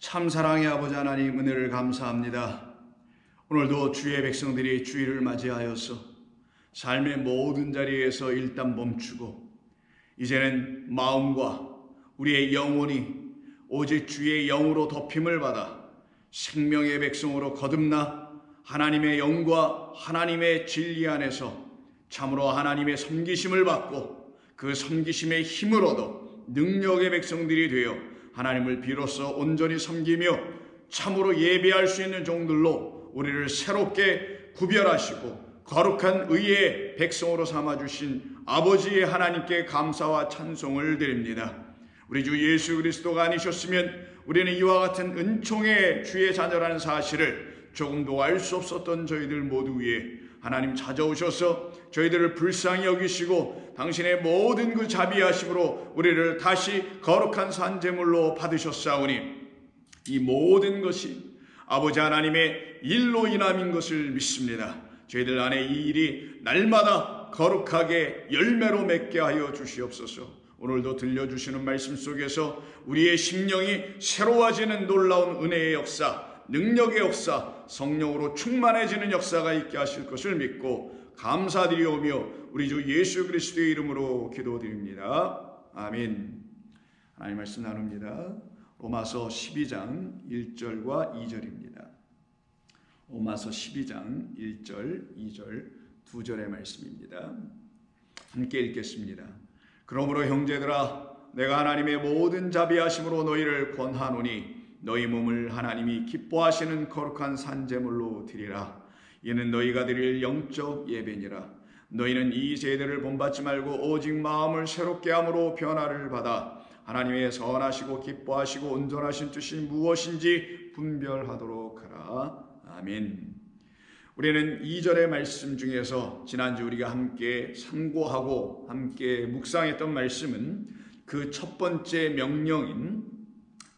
참 사랑의 아버지 하나님, 은혜를 감사합니다. 오늘도 주의 백성들이 주일을 맞이하여서 삶의 모든 자리에서 일단 멈추고 이제는 마음과 우리의 영혼이 오직 주의 영으로 덮임을 받아 생명의 백성으로 거듭나 하나님의 영과 하나님의 진리 안에서 참으로 하나님의 섬기심을 받고 그 섬기심의 힘을 얻어 능력의 백성들이 되어 하나님을 비로소 온전히 섬기며 참으로 예배할 수 있는 종들로 우리를 새롭게 구별하시고 거룩한 의의 백성으로 삼아주신 아버지의 하나님께 감사와 찬송을 드립니다. 우리 주 예수 그리스도가 아니셨으면 우리는 이와 같은 은총의 주의 자녀라는 사실을 조금도 알 수 없었던 저희들 모두 위에 하나님 찾아오셔서 저희들을 불쌍히 여기시고 당신의 모든 그 자비하심으로 우리를 다시 거룩한 산제물로 받으셨사오니 이 모든 것이 아버지 하나님의 일로 인함인 것을 믿습니다. 저희들 안에 이 일이 날마다 거룩하게 열매로 맺게 하여 주시옵소서. 오늘도 들려주시는 말씀 속에서 우리의 심령이 새로워지는 놀라운 은혜의 역사, 능력의 역사, 성령으로 충만해지는 역사가 있게 하실 것을 믿고 감사드리오며 우리 주 예수 그리스도의 이름으로 기도드립니다. 아멘. 하나님 말씀 나눕니다. 로마서 12장 1절과 2절입니다. 로마서 12장 1절, 2절 두 절의 말씀입니다. 함께 읽겠습니다. 그러므로 형제들아, 내가 하나님의 모든 자비하심으로 너희를 권하노니 너희 몸을 하나님이 기뻐하시는 거룩한 산제물로 드리라. 이는 너희가 드릴 영적 예배니라. 너희는 이 세대를 본받지 말고 오직 마음을 새롭게 함으로 변화를 받아 하나님의 선하시고 기뻐하시고 온전하신 뜻이 무엇인지 분별하도록 하라. 아멘. 우리는 2절의 말씀 중에서 지난주 우리가 함께 상고하고 함께 묵상했던 말씀은 그 첫 번째 명령인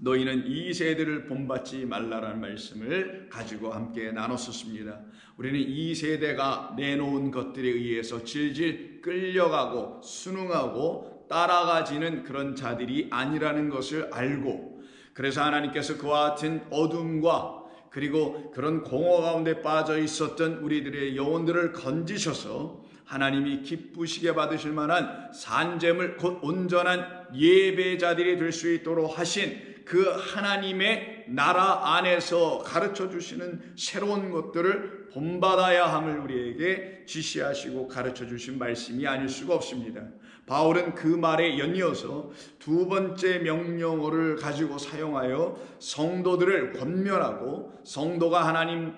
너희는 이 세대를 본받지 말라라는 말씀을 가지고 함께 나눴었습니다. 우리는 이 세대가 내놓은 것들에 의해서 질질 끌려가고 순응하고 따라가지는 그런 자들이 아니라는 것을 알고, 그래서 하나님께서 그와 같은 어둠과 그리고 그런 공허 가운데 빠져 있었던 우리들의 영혼들을 건지셔서 하나님이 기쁘시게 받으실 만한 산제물, 곧 온전한 예배자들이 될 수 있도록 하신 그 하나님의 나라 안에서 가르쳐 주시는 새로운 것들을 본받아야 함을 우리에게 지시하시고 가르쳐 주신 말씀이 아닐 수가 없습니다. 바울은 그 말에 연이어서 두 번째 명령어를 가지고 사용하여 성도들을 권면하고 성도가 하나님의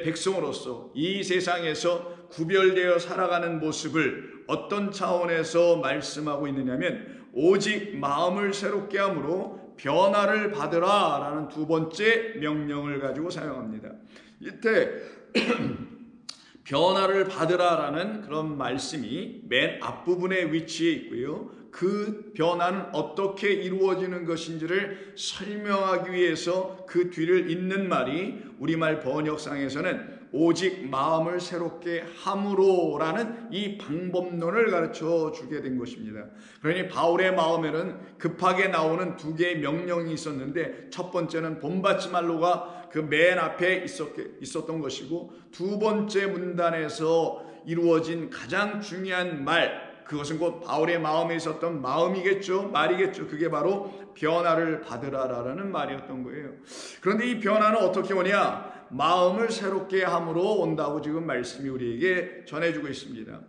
백성으로서 이 세상에서 구별되어 살아가는 모습을 어떤 차원에서 말씀하고 있느냐면 오직 마음을 새롭게 함으로 변화를 받으라 라는 두 번째 명령을 가지고 사용합니다. 이때 변화를 받으라 라는 그런 말씀이 맨 앞부분에 위치해 있고요. 그 변화는 어떻게 이루어지는 것인지를 설명하기 위해서 그 뒤를 잇는 말이 우리말 번역상에서는 오직 마음을 새롭게 함으로 라는 이 방법론을 가르쳐 주게 된 것입니다. 그러니 바울의 마음에는 급하게 나오는 두 개의 명령이 있었는데 첫 번째는 본받지 말로가 그 맨 앞에 있었던 것이고, 두 번째 문단에서 이루어진 가장 중요한 말, 그것은 곧 바울의 마음에 있었던 마음이겠죠, 말이겠죠. 그게 바로 변화를 받으라라는 말이었던 거예요. 그런데 이 변화는 어떻게 오냐? 마음을 새롭게 함으로 온다고 지금 말씀이 우리에게 전해주고 있습니다.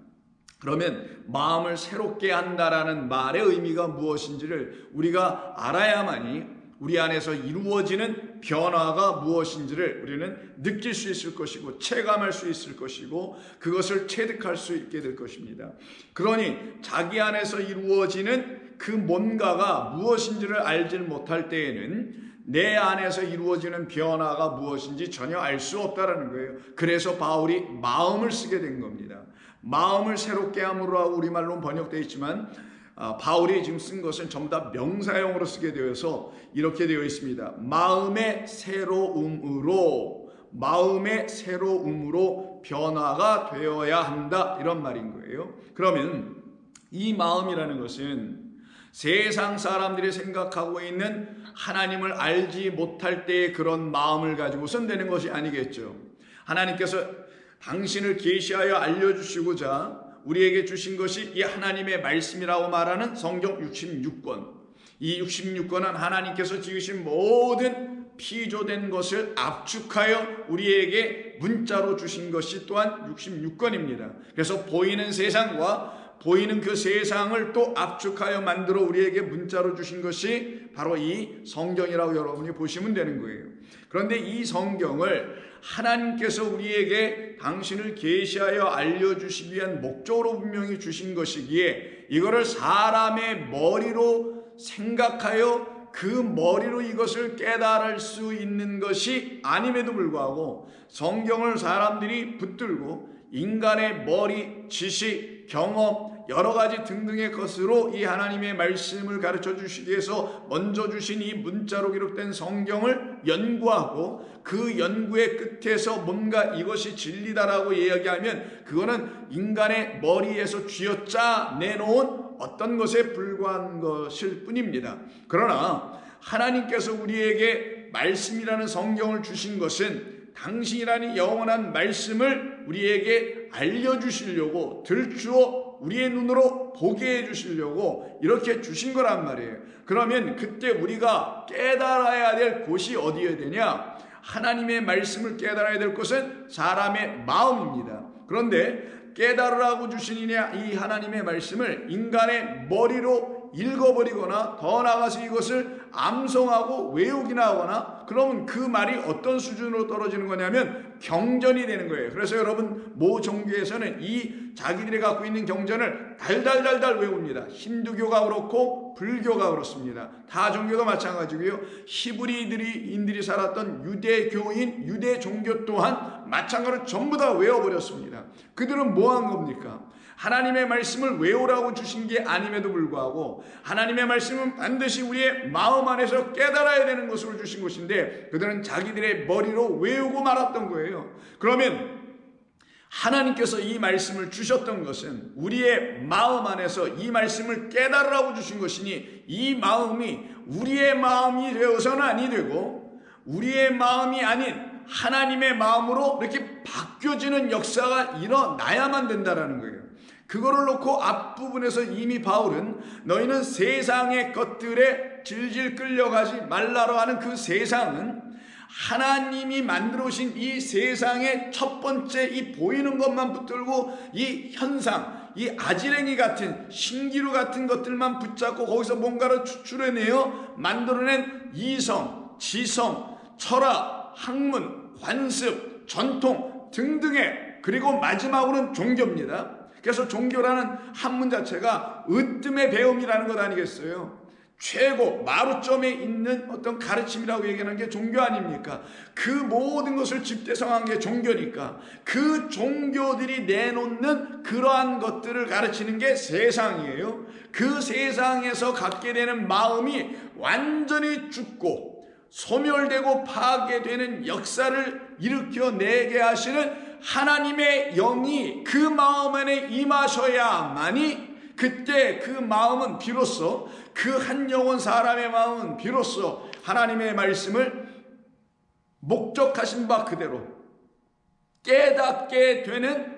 그러면 마음을 새롭게 한다라는 말의 의미가 무엇인지를 우리가 알아야만이 우리 안에서 이루어지는 변화가 무엇인지를 우리는 느낄 수 있을 것이고 체감할 수 있을 것이고 그것을 체득할 수 있게 될 것입니다. 그러니 자기 안에서 이루어지는 그 뭔가가 무엇인지를 알지 못할 때에는 내 안에서 이루어지는 변화가 무엇인지 전혀 알 수 없다라는 거예요. 그래서 바울이 마음을 쓰게 된 겁니다. 마음을 새롭게 함으로 하고 우리말로 번역되어 있지만 바울이 지금 쓴 것은 전부 다 명사형으로 쓰게 되어서 이렇게 되어 있습니다. 마음의 새로움으로 변화가 되어야 한다, 이런 말인 거예요. 그러면 이 마음이라는 것은 세상 사람들이 생각하고 있는 하나님을 알지 못할 때의 그런 마음을 가지고선 되는 것이 아니겠죠. 하나님께서 당신을 계시하여 알려주시고자 우리에게 주신 것이 이 하나님의 말씀이라고 말하는 성경 66권. 이 66권은 하나님께서 지으신 모든 피조된 것을 압축하여 우리에게 문자로 주신 것이 또한 66권입니다. 그래서 보이는 세상과 보이는 그 세상을 또 압축하여 만들어 우리에게 문자로 주신 것이 바로 이 성경이라고 여러분이 보시면 되는 거예요. 그런데 이 성경을 하나님께서 우리에게 당신을 계시하여 알려주시기 위한 목적으로 분명히 주신 것이기에 이거를 사람의 머리로 생각하여 그 머리로 이것을 깨달을 수 있는 것이 아님에도 불구하고 성경을 사람들이 붙들고 인간의 머리, 지식, 경험 여러 가지 등등의 것으로 이 하나님의 말씀을 가르쳐 주시기 위해서 먼저 주신 이 문자로 기록된 성경을 연구하고 그 연구의 끝에서 뭔가 이것이 진리다라고 이야기하면 그거는 인간의 머리에서 쥐어짜 내놓은 어떤 것에 불과한 것일 뿐입니다. 그러나 하나님께서 우리에게 말씀이라는 성경을 주신 것은 당신이라는 영원한 말씀을 우리에게 알려주시려고 들추어 우리의 눈으로 보게 해주시려고 이렇게 주신 거란 말이에요. 그러면 그때 우리가 깨달아야 될 곳이 어디에 되냐? 하나님의 말씀을 깨달아야 될 곳은 사람의 마음입니다. 그런데 깨달으라고 주신 이 하나님의 말씀을 인간의 머리로 읽어버리거나 더 나아가서 이것을 암송하고 외우기나 하거나 그러면 그 말이 어떤 수준으로 떨어지는 거냐면 경전이 되는 거예요. 그래서 여러분 모 종교에서는 이 자기들이 갖고 있는 경전을 달달달달 외웁니다. 힌두교가 그렇고 불교가 그렇습니다. 다 종교가 마찬가지고요. 히브리인들이 살았던 유대교인, 유대 종교 또한 마찬가지로 전부 다 외워버렸습니다. 그들은 뭐 한 겁니까? 하나님의 말씀을 외우라고 주신 게 아님에도 불구하고 하나님의 말씀은 반드시 우리의 마음 안에서 깨달아야 되는 것으로 주신 것인데 그들은 자기들의 머리로 외우고 말았던 거예요. 그러면 하나님께서 이 말씀을 주셨던 것은 우리의 마음 안에서 이 말씀을 깨달으라고 주신 것이니 이 마음이 우리의 마음이 되어서는 아니 되고 우리의 마음이 아닌 하나님의 마음으로 이렇게 바뀌어지는 역사가 일어나야만 된다라는 거예요. 그거를 놓고 앞부분에서 이미 바울은 너희는 세상의 것들에 질질 끌려가지 말라고 하는 그 세상은 하나님이 만들어 오신 이 세상의 첫 번째 이 보이는 것만 붙들고 이 현상, 이 아지랭이 같은 신기루 같은 것들만 붙잡고 거기서 뭔가를 추출해내어 만들어낸 이성, 지성, 철학, 학문, 관습, 전통 등등의 그리고 마지막으로는 종교입니다. 그래서 종교라는 한문 자체가 으뜸의 배움이라는 것 아니겠어요? 최고 마루점에 있는 어떤 가르침이라고 얘기하는 게 종교 아닙니까? 그 모든 것을 집대성한 게 종교니까 그 종교들이 내놓는 그러한 것들을 가르치는 게 세상이에요. 그 세상에서 갖게 되는 마음이 완전히 죽고 소멸되고 파괴되는 역사를 일으켜내게 하시는 하나님의 영이 그 마음 안에 임하셔야만이 그때 그 마음은 비로소 그 한 영혼 사람의 마음은 비로소 하나님의 말씀을 목적하신 바 그대로 깨닫게 되는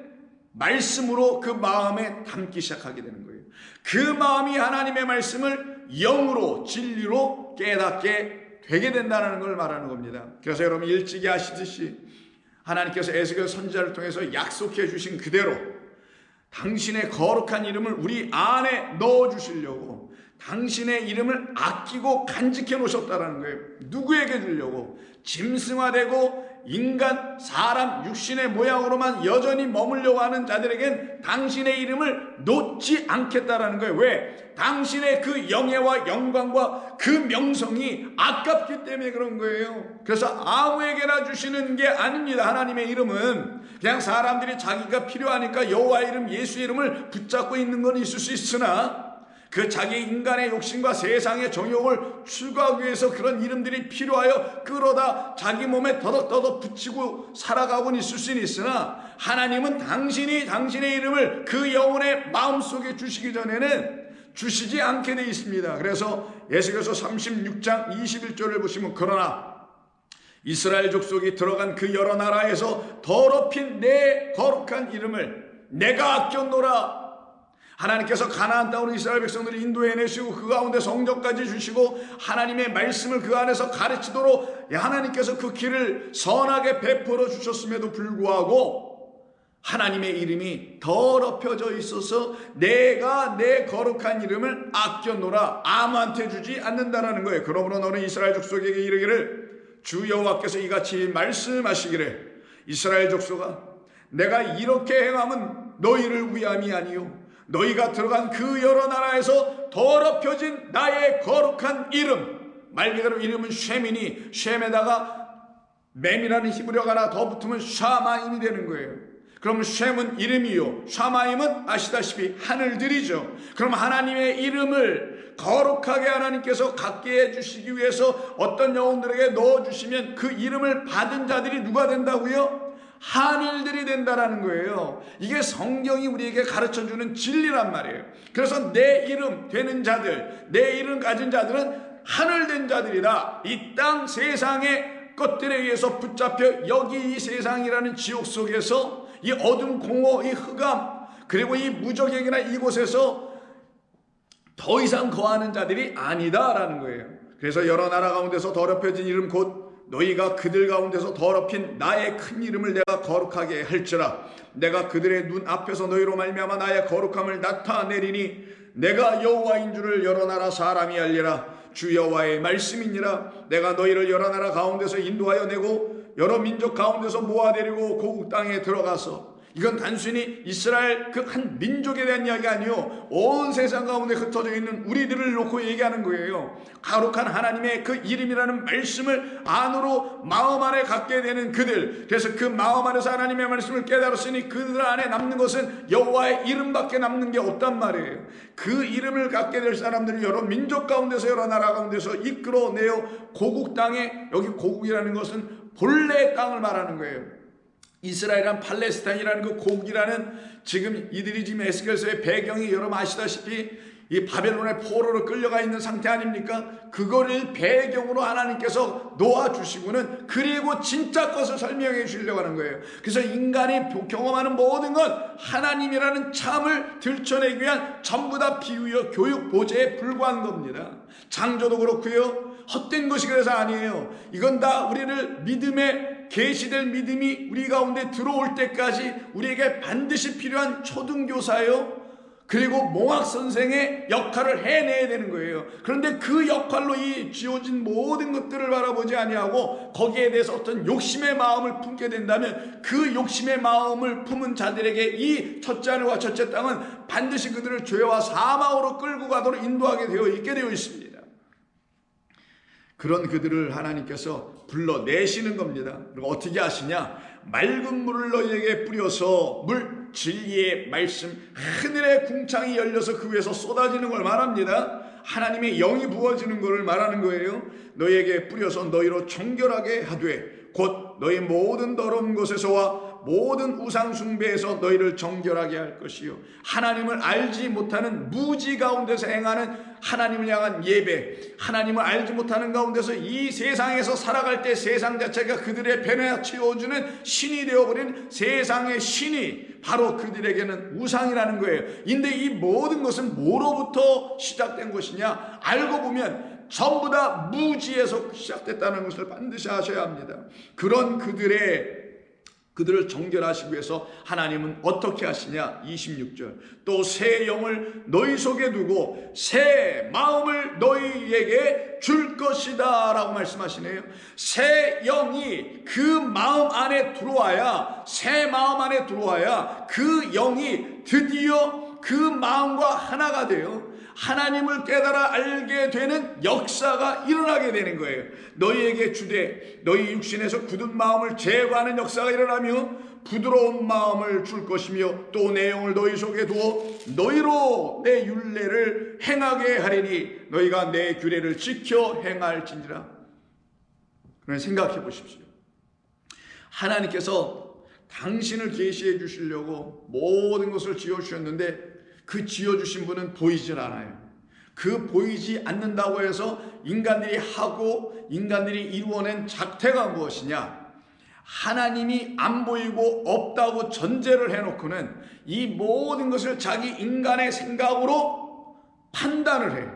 말씀으로 그 마음에 담기 시작하게 되는 거예요. 그 마음이 하나님의 말씀을 영으로 진리로 깨닫게 되게 된다는 걸 말하는 겁니다. 그래서 여러분 일찍이 아시듯이 하나님께서 에스겔 선지자를 통해서 약속해 주신 그대로 당신의 거룩한 이름을 우리 안에 넣어주시려고 당신의 이름을 아끼고 간직해 놓으셨다는 거예요. 누구에게 주려고? 짐승화되고 인간, 사람, 육신의 모양으로만 여전히 머물려고 하는 자들에겐 당신의 이름을 놓지 않겠다라는 거예요. 왜? 당신의 그 영예와 영광과 그 명성이 아깝기 때문에 그런 거예요. 그래서 아무에게나 주시는 게 아닙니다. 하나님의 이름은 그냥 사람들이 자기가 필요하니까 여호와 이름, 예수 이름을 붙잡고 있는 건 있을 수 있으나 그 자기 인간의 욕심과 세상의 정욕을 추구하기 위해서 그런 이름들이 필요하여 끌어다 자기 몸에 더덕더덕 붙이고 살아가고는 있을 수는 있으나 하나님은 당신이 당신의 이름을 그 영혼의 마음속에 주시기 전에는 주시지 않게 되어 있습니다. 그래서 에스겔서 36장 21절을 보시면 그러나 이스라엘 족속이 들어간 그 여러 나라에서 더럽힌 내 거룩한 이름을 내가 아꼈노라. 하나님께서 가나안 땅으로 이스라엘 백성들을 인도해내시고 그 가운데 성전까지 주시고 하나님의 말씀을 그 안에서 가르치도록 하나님께서 그 길을 선하게 베풀어 주셨음에도 불구하고 하나님의 이름이 더럽혀져 있어서 내가 내 거룩한 이름을 아껴노라 아무한테 주지 않는다라는 거예요. 그러므로 너는 이스라엘 족속에게 이르기를 주 여호와께서 이같이 말씀하시기를 이스라엘 족속아 내가 이렇게 행함은 너희를 위함이 아니요 너희가 들어간 그 여러 나라에서 더럽혀진 나의 거룩한 이름 말 그대로 이름은 쉐미니 쉔에다가 맴이라는 히브리어가 하나 더 붙으면 샤마임이 되는 거예요. 그러면 쉔은 이름이요 샤마임은 아시다시피 하늘들이죠. 그럼 하나님의 이름을 거룩하게 하나님께서 갖게 해주시기 위해서 어떤 영혼들에게 넣어주시면 그 이름을 받은 자들이 누가 된다고요? 하늘들이 된다라는 거예요. 이게 성경이 우리에게 가르쳐주는 진리란 말이에요. 그래서 내 이름 되는 자들 내 이름 가진 자들은 하늘된 자들이다. 이 땅 세상의 것들에 의해서 붙잡혀 여기 이 세상이라는 지옥 속에서 이 어둠 공허 이 흑암 그리고 이 무적행이나 이곳에서 더 이상 거하는 자들이 아니다라는 거예요. 그래서 여러 나라 가운데서 더럽혀진 이름 곧 너희가 그들 가운데서 더럽힌 나의 큰 이름을 내가 거룩하게 할지라 내가 그들의 눈 앞에서 너희로 말미암아 나의 거룩함을 나타내리니 내가 여호와인 줄을 여러 나라 사람이 알리라. 주 여호와의 말씀이니라. 내가 너희를 여러 나라 가운데서 인도하여 내고 여러 민족 가운데서 모아내리고 고국 땅에 들어가서 이건 단순히 이스라엘 그 한 민족에 대한 이야기 아니요 온 세상 가운데 흩어져 있는 우리들을 놓고 얘기하는 거예요. 거룩한 하나님의 그 이름이라는 말씀을 안으로 마음 안에 갖게 되는 그들 그래서 그 마음 안에서 하나님의 말씀을 깨달았으니 그들 안에 남는 것은 여호와의 이름밖에 남는 게 없단 말이에요. 그 이름을 갖게 될 사람들을 여러 민족 가운데서 여러 나라 가운데서 이끌어내어 고국 땅에 여기 고국이라는 것은 본래의 땅을 말하는 거예요. 이스라엘이란 팔레스타인이라는 그 고국이라는 지금 이들이 지금 에스겔서의 배경이 여러분 아시다시피 이 바벨론의 포로로 끌려가 있는 상태 아닙니까? 그거를 배경으로 하나님께서 놓아주시고는 그리고 진짜 것을 설명해 주시려고 하는 거예요. 그래서 인간이 경험하는 모든 건 하나님이라는 참을 들춰내기 위한 전부 다 비유여 교육 보제에 불과한 겁니다. 창조도 그렇고요. 헛된 것이 그래서 아니에요. 이건 다 우리를 믿음에 계시될 믿음이 우리 가운데 들어올 때까지 우리에게 반드시 필요한 초등교사요. 그리고 몽학 선생의 역할을 해내야 되는 거예요. 그런데 그 역할로 이 지어진 모든 것들을 바라보지 아니하고 거기에 대해서 어떤 욕심의 마음을 품게 된다면 그 욕심의 마음을 품은 자들에게 이 첫째 하늘과 첫째 땅은 반드시 그들을 죄와 사망으로 끌고 가도록 인도하게 되어 있게 되어 있습니다. 그런 그들을 하나님께서 불러내시는 겁니다. 그리고 어떻게 하시냐? 맑은 물을 너희에게 뿌려서 물 진리의 말씀 하늘의 궁창이 열려서 그 위에서 쏟아지는 걸 말합니다. 하나님의 영이 부어지는 것을 말하는 거예요. 너희에게 뿌려서 너희로 정결하게 하되 곧 너희 모든 더러운 곳에서와 모든 우상 숭배에서 너희를 정결하게 할 것이요 하나님을 알지 못하는 무지 가운데서 행하는 하나님을 향한 예배 하나님을 알지 못하는 가운데서 이 세상에서 살아갈 때 세상 자체가 그들의 변화 채워주는 신이 되어버린 세상의 신이 바로 그들에게는 우상이라는 거예요. 근데 이 모든 것은 뭐로부터 시작된 것이냐? 알고 보면 전부 다 무지에서 시작됐다는 것을 반드시 아셔야 합니다. 그런 그들을 정결하시기 위해서 하나님은 어떻게 하시냐? 26절 또 새 영을 너희 속에 두고 새 마음을 너희에게 줄 것이다 라고 말씀하시네요. 새 영이 그 마음 안에 들어와야 새 마음 안에 들어와야 그 영이 드디어 그 마음과 하나가 돼요. 하나님을 깨달아 알게 되는 역사가 일어나게 되는 거예요. 너희에게 주되 너희 육신에서 굳은 마음을 제거하는 역사가 일어나며 부드러운 마음을 줄 것이며 또 내 영을 너희 속에 두어 너희로 내 율례를 행하게 하리니 너희가 내 규례를 지켜 행할지니라. 그러면 생각해 보십시오. 하나님께서 당신을 계시해 주시려고 모든 것을 지어주셨는데 그 지어주신 분은 보이질 않아요. 그 보이지 않는다고 해서 인간들이 하고 인간들이 이루어낸 작태가 무엇이냐? 하나님이 안 보이고 없다고 전제를 해놓고는 이 모든 것을 자기 인간의 생각으로 판단을 해.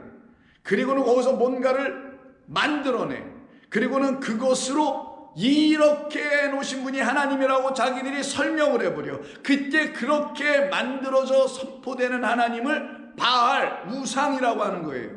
그리고는 거기서 뭔가를 만들어내. 그리고는 그것으로 이렇게 해놓으신 분이 하나님이라고 자기들이 설명을 해버려. 그때 그렇게 만들어져 선포되는 하나님을 바알, 우상이라고 하는 거예요.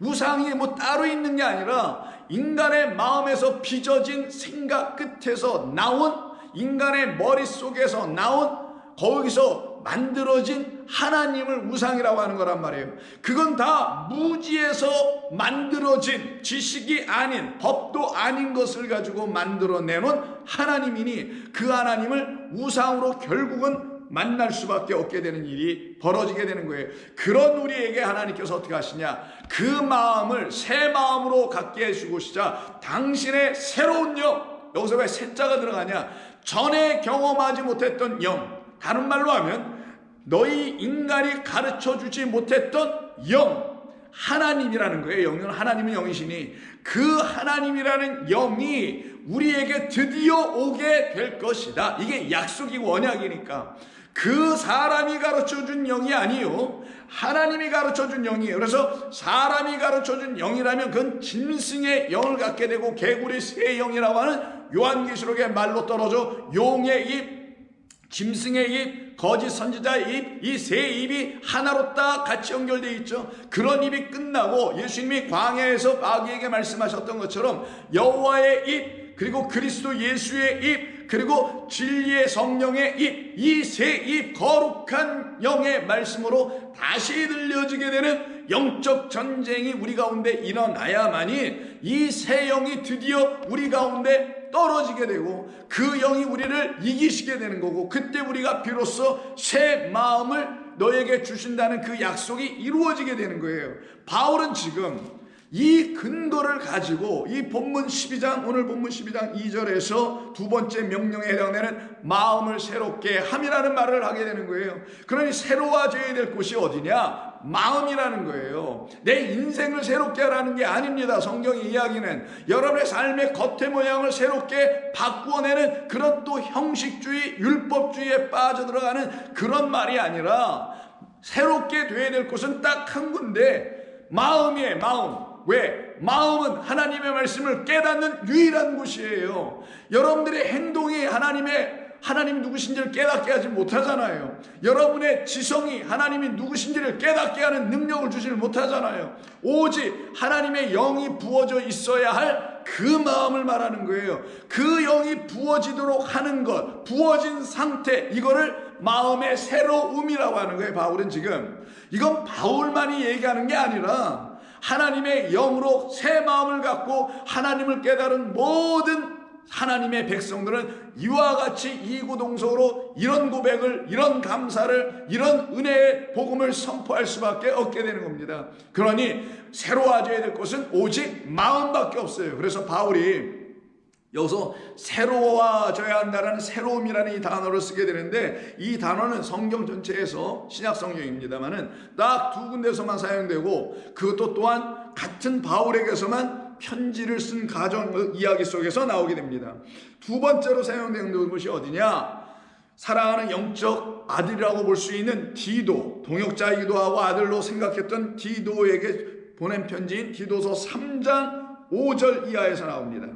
우상이 뭐 따로 있는 게 아니라 인간의 마음에서 빚어진 생각 끝에서 나온, 인간의 머릿속에서 나온, 거기서 만들어진 하나님을 우상이라고 하는 거란 말이에요. 그건 다 무지에서 만들어진 지식이 아닌, 법도 아닌 것을 가지고 만들어내놓은 하나님이니 그 하나님을 우상으로 결국은 만날 수밖에 없게 되는 일이 벌어지게 되는 거예요. 그런 우리에게 하나님께서 어떻게 하시냐? 그 마음을 새 마음으로 갖게 해주고자 당신의 새로운 영, 여기서 왜 새자가 들어가냐? 전에 경험하지 못했던 영, 다른 말로 하면 너희 인간이 가르쳐주지 못했던 영, 하나님이라는 거예요. 영은 하나님은 영이시니 그 하나님이라는 영이 우리에게 드디어 오게 될 것이다. 이게 약속이고 언약이니까. 그 사람이 가르쳐준 영이 아니요, 하나님이 가르쳐준 영이에요. 그래서 사람이 가르쳐준 영이라면 그건 짐승의 영을 갖게 되고 개구리 새의 영이라고 하는 요한계시록의 말로 떨어져 용의 입, 짐승의 입, 거짓 선지자의 입, 이 세 입이 하나로 딱 같이 연결되어 있죠. 그런 입이 끝나고 예수님이 광야에서 마귀에게 말씀하셨던 것처럼 여호와의 입, 그리고 그리스도 예수의 입, 그리고 진리의 성령의 입, 이 세 입, 거룩한 영의 말씀으로 다시 들려지게 되는 영적 전쟁이 우리 가운데 일어나야만이 이 새 영이 드디어 우리 가운데 떨어지게 되고 그 영이 우리를 이기시게 되는 거고, 그때 우리가 비로소 새 마음을 너에게 주신다는 그 약속이 이루어지게 되는 거예요. 바울은 지금 이 근거를 가지고 이 본문 12장, 오늘 본문 12장 2절에서 두 번째 명령에 해당되는 마음을 새롭게 함이라는 말을 하게 되는 거예요. 그러니 새로워져야 될 곳이 어디냐? 마음이라는 거예요. 내 인생을 새롭게 하라는 게 아닙니다. 성경의 이야기는 여러분의 삶의 겉의 모양을 새롭게 바꾸어내는 그런 또 형식주의, 율법주의에 빠져들어가는 그런 말이 아니라 새롭게 돼야 될 곳은 딱 한 군데, 마음이에요. 마음. 왜? 마음은 하나님의 말씀을 깨닫는 유일한 곳이에요. 여러분들의 행동이 하나님이 누구신지를 깨닫게 하지 못하잖아요. 여러분의 지성이 하나님이 누구신지를 깨닫게 하는 능력을 주지 못하잖아요. 오직 하나님의 영이 부어져 있어야 할 그 마음을 말하는 거예요. 그 영이 부어지도록 하는 것, 부어진 상태, 이거를 마음의 새로움이라고 하는 거예요. 바울은 지금 이건 바울만이 얘기하는 게 아니라 하나님의 영으로 새 마음을 갖고 하나님을 깨달은 모든 하나님의 백성들은 이와 같이 이구동성으로 이런 고백을, 이런 감사를, 이런 은혜의 복음을 선포할 수밖에 없게 되는 겁니다. 그러니 새로워져야 될 것은 오직 마음밖에 없어요. 그래서 바울이 여기서 새로워져야 한다는 새로움이라는 이 단어를 쓰게 되는데, 이 단어는 성경 전체에서 신약 성경입니다만은 딱 두 군데서만 사용되고, 그것도 또한 같은 바울에게서만 편지를 쓴 가정 이야기 속에서 나오게 됩니다. 두 번째로 사용되는 것이 어디냐? 사랑하는 영적 아들이라고 볼 수 있는 디도, 동역자이기도 하고 아들로 생각했던 디도에게 보낸 편지인 디도서 3장 5절 이하에서 나옵니다.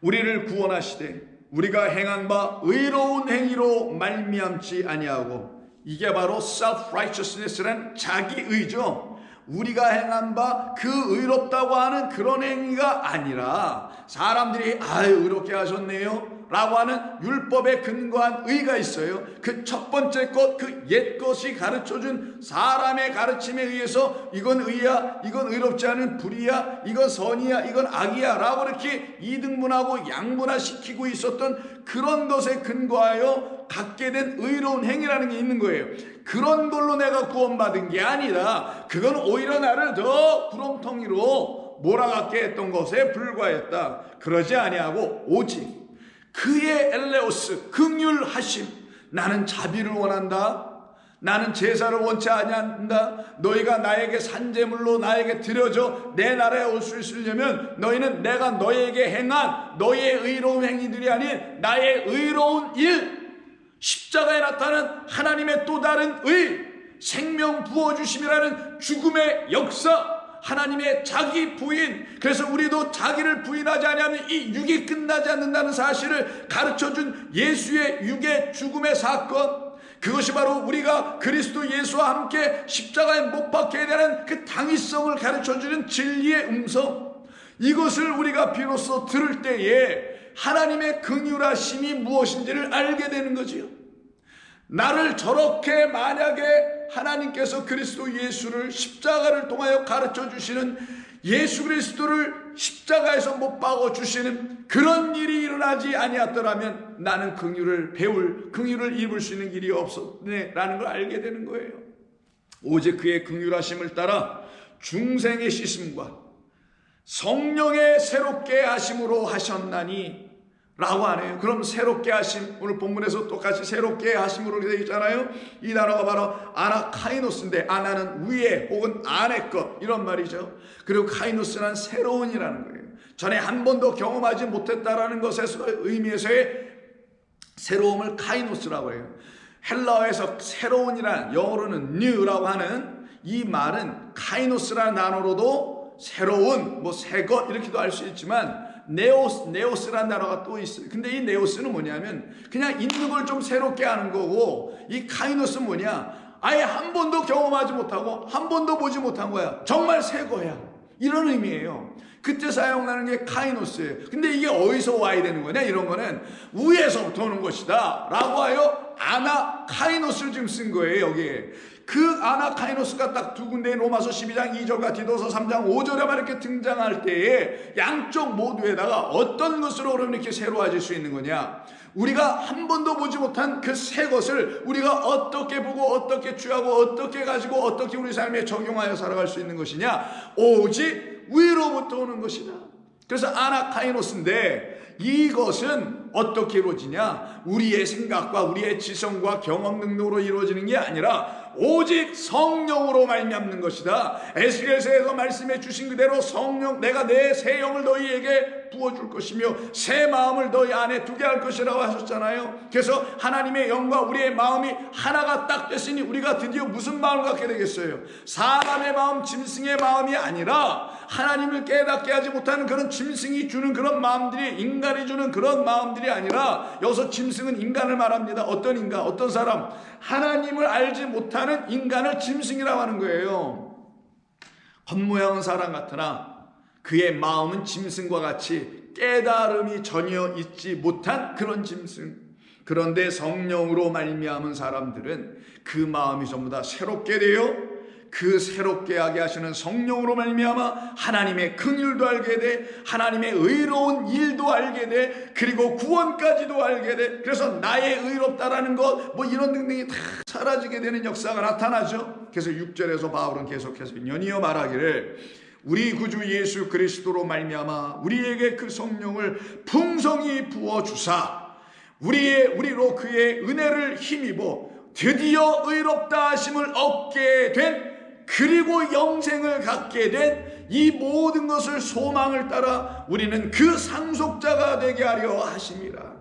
우리를 구원하시되 우리가 행한 바 의로운 행위로 말미암지 아니하고, 이게 바로 self-righteousness라는 자기의죠. 우리가 행한 바 그 의롭다고 하는 그런 행위가 아니라 사람들이 의롭게 하셨네요 라고 하는 율법에 근거한 의가 있어요. 그 첫 번째 것, 그 옛 것이 가르쳐준 사람의 가르침에 의해서 이건 의야, 이건 의롭지 않은 불이야, 이건 선이야, 이건 악이야 라고 이렇게 이등분하고 양분화시키고 있었던 그런 것에 근거하여 갖게 된 의로운 행위라는 게 있는 거예요. 그런 걸로 내가 구원받은 게 아니라 그건 오히려 나를 더 구렁텅이로 몰아가게 했던 것에 불과했다. 그러지 아니하고 오직 그의 엘레오스, 긍휼하심, 나는 자비를 원한다, 나는 제사를 원치 아니한다. 너희가 나에게 산제물로 나에게 드려져 내 나라에 올 수 있으려면 너희는 내가 너희에게 행한 너희의 의로운 행위들이 아닌 나의 의로운 일, 십자가에 나타나는 하나님의 또 다른 의, 생명 부어주심이라는 죽음의 역사, 하나님의 자기 부인, 그래서 우리도 자기를 부인하지 않으면 이 육이 끝나지 않는다는 사실을 가르쳐준 예수의 육의 죽음의 사건, 그것이 바로 우리가 그리스도 예수와 함께 십자가에 못 박혀야 되는 그 당위성을 가르쳐주는 진리의 음성, 이것을 우리가 비로소 들을 때에 하나님의 긍휼하심이 무엇인지를 알게 되는 거지요. 나를 저렇게 만약에 하나님께서 그리스도 예수를 십자가를 통하여 가르쳐 주시는, 예수 그리스도를 십자가에서 못 박아 주시는 그런 일이 일어나지 아니었더라면 나는 긍휼을 입을 수 있는 길이 없었네라는 걸 알게 되는 거예요. 오직 그의 긍휼하심을 따라 중생의 씻음과 성령의 새롭게 하심으로 하셨나니 라고 하네요. 그럼 새롭게 하심, 오늘 본문에서 똑같이 새롭게 하심으로 되어 있잖아요. 이 단어가 바로 아나카이노스인데, 아나는 위에 혹은 안에 것, 이런 말이죠. 그리고 카이노스는 새로운이라는 거예요. 전에 한 번도 경험하지 못했다라는 것에서 의미에서의 새로움을 카이노스라고 해요. 헬라어에서 새로운이란, 영어로는 new라고 하는 이 말은 카이노스라는 단어로도 새로운, 새것 이렇게도 할 수 있지만 네오스라는 단어가 또 있어요. 근데 이 네오스는 뭐냐면 그냥 있는 걸 좀 새롭게 하는 거고, 이 카이노스는 뭐냐, 아예 한 번도 경험하지 못하고 한 번도 보지 못한 거야. 정말 새 거야. 이런 의미예요. 그때 사용하는 게 카이노스예요. 근데 이게 어디서 와야 되는 거냐, 이런 거는 위에서부터 오는 것이다 라고 하여 아나카이노스를 지금 쓴 거예요. 여기에 그 아나카이노스가 딱 두 군데, 로마서 12장 2절과 디도서 3장 5절에만 이렇게 등장할 때에 양쪽 모두에다가 어떤 것으로 그러면 이렇게 새로워질 수 있는 거냐, 우리가 한 번도 보지 못한 그 새 것을 우리가 어떻게 보고 어떻게 취하고 어떻게 가지고 어떻게 우리 삶에 적용하여 살아갈 수 있는 것이냐, 오직 위로부터 오는 것이다. 그래서 아나카이노스인데, 이것은 어떻게 이루어지냐, 우리의 생각과 우리의 지성과 경험 능력으로 이루어지는 게 아니라 오직 성령으로 말미암는 것이다. 에스겔서에서 말씀해 주신 그대로 성령, 내가 내 새 영을 너희에게 부어줄 것이며 새 마음을 너희 안에 두게 할 것이라고 하셨잖아요. 그래서 하나님의 영과 우리의 마음이 하나가 딱 됐으니 우리가 드디어 무슨 마음을 갖게 되겠어요? 사람의 마음, 짐승의 마음이 아니라 하나님을 깨닫게 하지 못하는 그런 짐승이 주는 그런 마음들이, 인간이 주는 그런 마음들이 아니라, 여기서 짐승은 인간을 말합니다. 어떤 인간, 어떤 사람, 하나님을 알지 못하는 인간을 짐승이라고 하는 거예요. 겉모양은 사람 같으나 그의 마음은 짐승과 같이 깨달음이 전혀 있지 못한 그런 짐승. 그런데 성령으로 말미암은 사람들은 그 마음이 전부 다 새롭게 되어 그 새롭게 하게 하시는 성령으로 말미암아 하나님의 긍휼도 알게 돼, 하나님의 의로운 일도 알게 돼, 그리고 구원까지도 알게 돼. 그래서 나의 의롭다라는 것 이런 등등이 다 사라지게 되는 역사가 나타나죠. 그래서 6절에서 바울은 계속해서 연이어 말하기를, 우리 구주 예수 그리스도로 말미암아 우리에게 그 성령을 풍성히 부어 주사 우리로 그의 은혜를 힘입어 드디어 의롭다 하심을 얻게 된, 그리고 영생을 갖게 된 이 모든 것을 소망을 따라 우리는 그 상속자가 되게 하려 하심이라.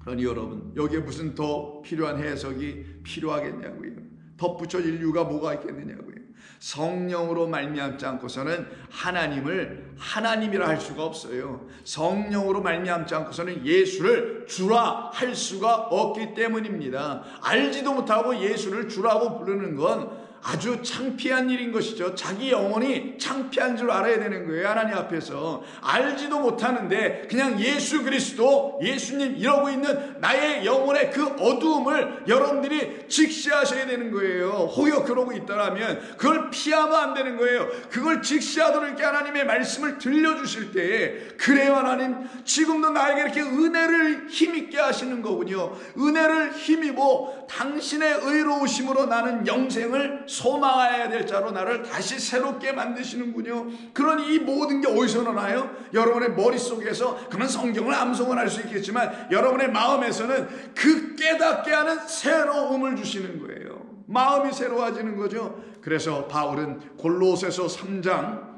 그러니 여러분, 여기에 무슨 더 필요한 해석이 필요하겠냐고요. 덧붙여질 이유가 뭐가 있겠느냐고요. 성령으로 말미암지 않고서는 하나님을 하나님이라 할 수가 없어요. 성령으로 말미암지 않고서는 예수를 주라 할 수가 없기 때문입니다. 알지도 못하고 예수를 주라고 부르는 건 아주 창피한 일인 것이죠. 자기 영혼이 창피한 줄 알아야 되는 거예요. 하나님 앞에서 알지도 못하는데 그냥 예수 그리스도, 예수님 이러고 있는 나의 영혼의 그 어두움을 여러분들이 직시하셔야 되는 거예요. 혹여 그러고 있다면 그걸 피하면 안 되는 거예요. 그걸 직시하도록 이렇게 하나님의 말씀을 들려주실 때에, 그래요 하나님, 지금도 나에게 이렇게 은혜를 힘있게 하시는 거군요. 은혜를 힘입어 당신의 의로우심으로 나는 영생을 소망해야 될 자로 나를 다시 새롭게 만드시는군요. 그러니 이 모든 게 어디서 나나요? 여러분의 머릿속에서. 그러면 성경을 암송을 할 수 있겠지만 여러분의 마음에서는 그 깨닫게 하는 새로움을 주시는 거예요. 거예요. 마음이 새로워지는 거죠. 그래서 바울은 골로새서 3장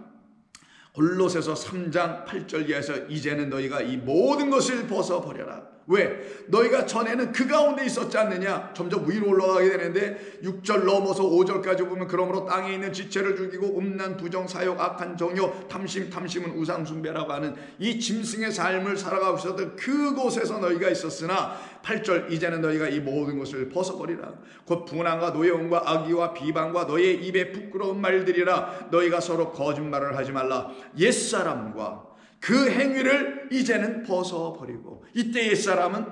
8절 이하에서 이제는 너희가 이 모든 것을 벗어버려라. 왜? 너희가 전에는 그 가운데 있었지 않느냐? 점점 위로 올라가게 되는데 6절 넘어서 5절까지 보면 그러므로 땅에 있는 지체를 죽이고 음란, 부정, 사욕, 악한 정욕, 탐심은 우상 숭배라고 하는 이 짐승의 삶을 살아가고 있었던 그곳에서 너희가 있었으나 8절 이제는 너희가 이 모든 것을 벗어버리라. 곧 분한과 노여움과 악의와 비방과 너희의 입에 부끄러운 말들이라. 너희가 서로 거짓말을 하지 말라. 옛사람과 그 행위를 이제는 벗어버리고, 이때 옛사람은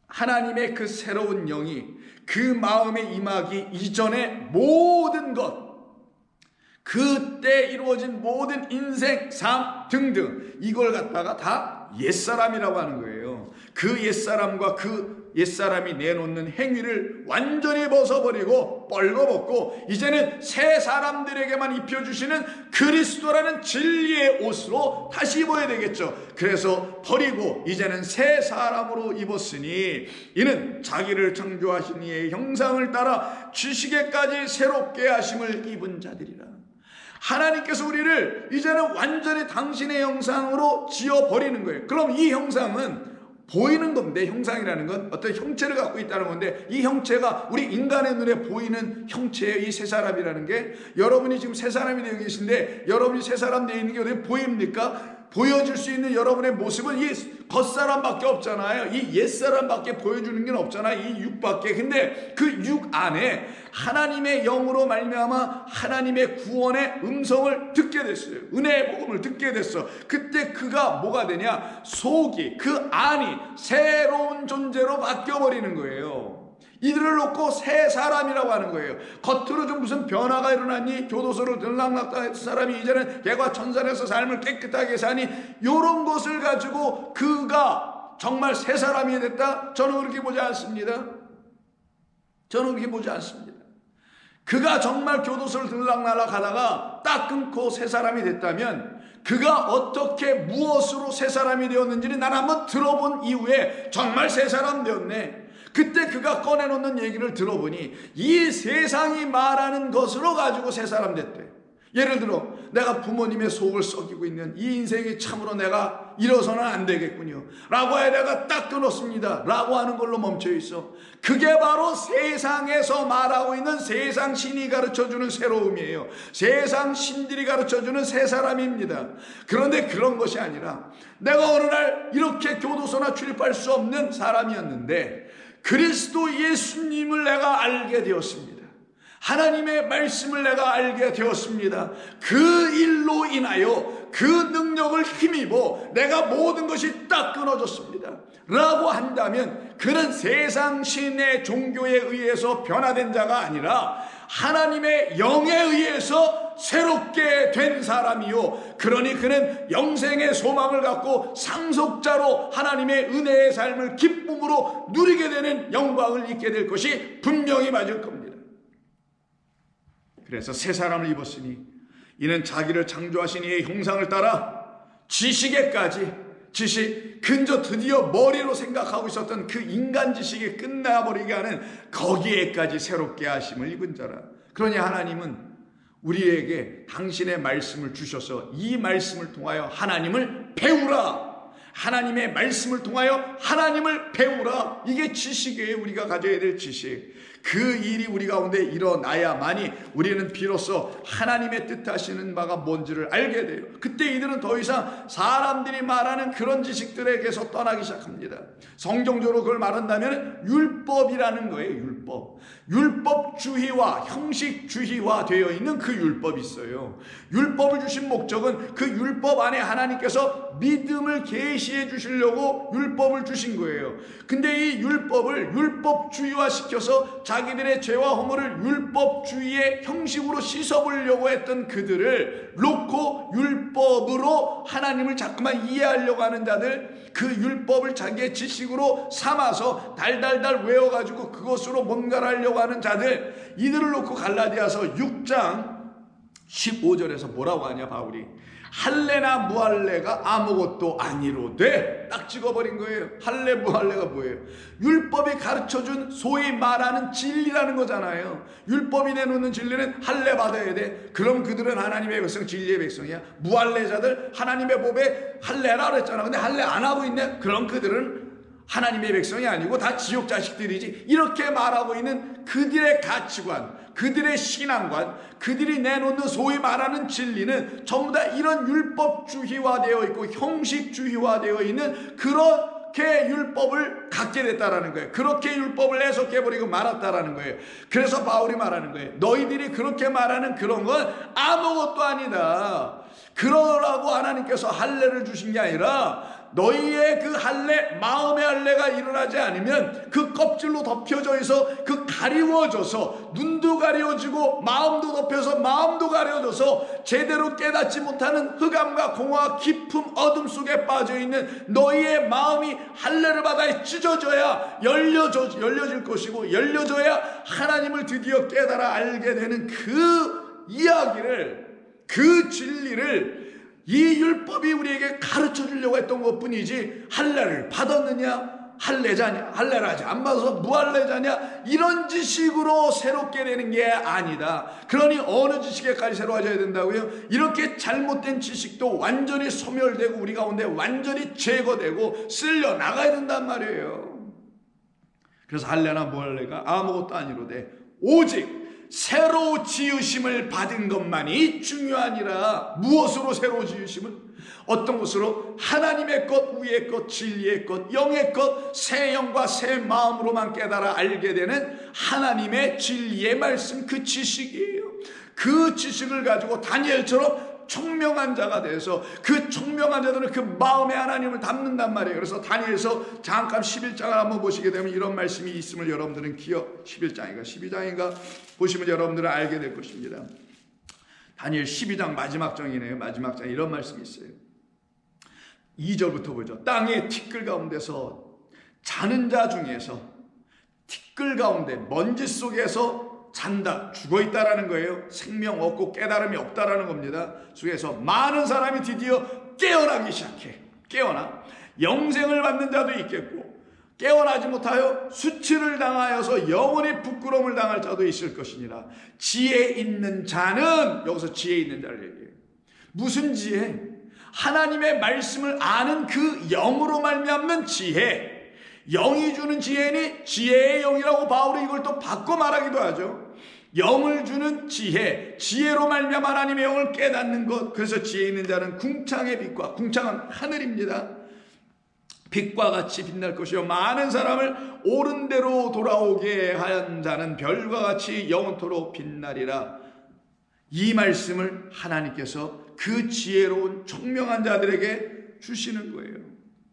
하나님의 그 새로운 영이 그 마음에 임하기 이전의 모든 것, 그때 이루어진 모든 인생, 삶 등등 이걸 갖다가 다 옛사람이라고 하는 거예요. 그 옛사람과 그 옛사람이 내놓는 행위를 완전히 벗어버리고 뻘거벗고 이제는 새 사람들에게만 입혀주시는 그리스도라는 진리의 옷으로 다시 입어야 되겠죠. 그래서 버리고 이제는 새 사람으로 입었으니 이는 자기를 창조하신 이의 형상을 따라 지식에까지 새롭게 하심을 입은 자들이라. 하나님께서 우리를 이제는 완전히 당신의 형상으로 지어버리는 거예요. 그럼 이 형상은 보이는 건데, 형상이라는 건 어떤 형체를 갖고 있다는 건데, 이 형체가 우리 인간의 눈에 보이는 형체의 이 새 사람이라는 게, 여러분이 지금 새 사람이 되어 계신데 여러분이 새 사람 되어 있는 게 어떻게 보입니까? 보여줄 수 있는 여러분의 모습은 이 겉사람밖에 없잖아요. 이 옛사람밖에 보여주는 게 없잖아요. 이 육밖에. 근데 그 육 안에 하나님의 영으로 말미암아 하나님의 구원의 음성을 듣게 됐어요. 은혜의 복음을 듣게 됐어. 그때 그가 뭐가 되냐? 속이, 그 안이 새로운 존재로 바뀌어버리는 거예요. 이들을 놓고 새 사람이라고 하는 거예요. 겉으로 좀 무슨 변화가 일어났니? 교도소를 들락날락했던 사람이 이제는 개과천선해서 삶을 깨끗하게 사니? 이런 것을 가지고 그가 정말 새 사람이 됐다? 저는 그렇게 보지 않습니다. 저는 그렇게 보지 않습니다. 그가 정말 교도소를 들락날락 하다가 딱 끊고 새 사람이 됐다면 그가 어떻게 무엇으로 새 사람이 되었는지는 난 한번 들어본 이후에 정말 새 사람 되었네. 그때 그가 꺼내놓는 얘기를 들어보니 이 세상이 말하는 것으로 가지고 새 사람 됐대. 예를 들어 내가 부모님의 속을 썩이고 있는 이 인생이 참으로 내가 이러서는 안 되겠군요 라고 해 내가 딱 끊었습니다 라고 하는 걸로 멈춰 있어. 그게 바로 세상에서 말하고 있는 세상 신이 가르쳐주는 새로움이에요. 세상 신들이 가르쳐주는 새 사람입니다. 그런데 그런 것이 아니라 내가 어느 날 이렇게 교도소나 출입할 수 없는 사람이었는데 그리스도 예수님을 내가 알게 되었습니다. 하나님의 말씀을 내가 알게 되었습니다. 그 일로 인하여 그 능력을 힘입어 내가 모든 것이 딱 끊어졌습니다 라고 한다면 그는 세상 신의 종교에 의해서 변화된 자가 아니라 하나님의 영에 의해서 새롭게 된 사람이요, 그러니 그는 영생의 소망을 갖고 상속자로 하나님의 은혜의 삶을 기쁨으로 누리게 되는 영광을 입게 될 것이 분명히 맞을 겁니다. 그래서 새 사람을 입었으니 이는 자기를 창조하신 이의 형상을 따라 지식에까지, 지식, 근저 드디어 머리로 생각하고 있었던 그 인간 지식이 끝나버리게 하는 거기에까지 새롭게 하심을 입은 자라. 그러니 하나님은 우리에게 당신의 말씀을 주셔서 이 말씀을 통하여 하나님을 배우라. 하나님의 말씀을 통하여 하나님을 배우라. 이게 지식이에요. 우리가 가져야 될 지식. 그 일이 우리 가운데 일어나야만이 우리는 비로소 하나님의 뜻하시는 바가 뭔지를 알게 돼요. 그때 이들은 더 이상 사람들이 말하는 그런 지식들에게서 떠나기 시작합니다. 성경적으로 그걸 말한다면 율법이라는 거예요. 율법. 율법주의와 형식주의화 되어 있는 그 율법이 있어요. 율법을 주신 목적은 그 율법 안에 하나님께서 믿음을 계시해 주시려고 율법을 주신 거예요. 근데 이 율법을 율법주의화 시켜서 자기들의 죄와 허물을 율법주의의 형식으로 씻어보려고 했던 그들을 놓고 율법으로 하나님을 자꾸만 이해하려고 하는 자들, 그 율법을 자기의 지식으로 삼아서 달달달 외워가지고 그것으로 뭔가를 하려고 하는 자들, 이들을 놓고 갈라디아서 6장 15절에서 뭐라고 하냐 바울이. 할례나 무할례가 아무것도 아니로되 딱 찍어버린 거예요. 할례 무할례가 뭐예요? 율법이 가르쳐준 소위 말하는 진리라는 거잖아요. 율법이 내놓는 진리는 할례 받아야 돼. 그럼 그들은 하나님의 백성, 진리의 백성이야. 무할례자들 하나님의 법에 할례라 그랬잖아. 근데 할례 안 하고 있네. 그럼 그들은 하나님의 백성이 아니고 다 지옥 자식들이지. 이렇게 말하고 있는 그들의 가치관, 그들의 신앙관, 그들이 내놓는 소위 말하는 진리는 전부 다 이런 율법주의화되어 있고 형식주의화되어 있는 그렇게 율법을 갖게 됐다라는 거예요. 그렇게 율법을 해석해버리고 말았다라는 거예요. 그래서 바울이 말하는 거예요. 너희들이 그렇게 말하는 그런 건 아무것도 아니다. 그러라고 하나님께서 할례를 주신 게 아니라 너희의 그 할례, 마음의 할례가 일어나지 않으면 그 껍질로 덮여져 있어 그 가리워져서 눈도 가려지고 마음도 덮여서 마음도 가려져서 제대로 깨닫지 못하는 흑암과 공허와 깊은 어둠 속에 빠져있는 너희의 마음이 할례를 받아 찢어져야 열려질 것이고 열려져야 하나님을 드디어 깨달아 알게 되는 그 이야기를, 그 진리를 이 율법이 우리에게 가르쳐 주려고 했던 것뿐이지 할례를 받았느냐, 할례자냐, 할례를 하지 안 받아서 무할례자냐, 이런 지식으로 새롭게 되는 게 아니다. 그러니 어느 지식에까지 새로워져야 된다고요? 이렇게 잘못된 지식도 완전히 소멸되고 우리 가운데 완전히 제거되고 쓸려 나가야 된단 말이에요. 그래서 할례나 무할례가 아무것도 아니로되 오직 새로 지으심을 받은 것만이 중요하니라. 무엇으로 새로 지으심을? 어떤 것으로? 하나님의 것, 위의 것, 진리의 것, 영의 것, 새 영과 새 마음으로만 깨달아 알게 되는 하나님의 진리의 말씀, 그 지식이에요. 그 지식을 가지고 다니엘처럼 총명한 자가 돼서 그 총명한 자들은 그 마음에 하나님을 담는단 말이에요. 그래서 다니엘서 잠깐 11장을 한번 보시게 되면 이런 말씀이 있음을 여러분들은 11장인가 12장인가 보시면 여러분들은 알게 될 것입니다. 다니엘 12장 마지막 장이네요. 마지막 장에 이런 말씀이 있어요. 2절부터 보죠. 땅의 티끌 가운데서 자는 자 중에서 티끌 가운데 먼지 속에서 잔다, 죽어있다라는 거예요. 생명 없고 깨달음이 없다라는 겁니다. 속에서 많은 사람이 드디어 깨어나기 시작해. 깨어나. 영생을 받는 자도 있겠고 깨어나지 못하여 수치를 당하여서 영원히 부끄러움을 당할 자도 있을 것이니라. 지혜 있는 자는, 여기서 지혜 있는 자를 얘기해요. 무슨 지혜? 하나님의 말씀을 아는 그 영으로 말미암는 지혜. 영이 주는 지혜니 지혜의 영이라고 바울이 이걸 또 바꿔 말하기도 하죠. 영을 주는 지혜, 지혜로 말미암아 하나님의 영을 깨닫는 것. 그래서 지혜 있는 자는 궁창의 빛과, 궁창은 하늘입니다. 빛과 같이 빛날 것이요 많은 사람을 옳은 대로 돌아오게 한 자는 별과 같이 영원토록 빛나리라. 이 말씀을 하나님께서 그 지혜로운 총명한 자들에게 주시는 거예요.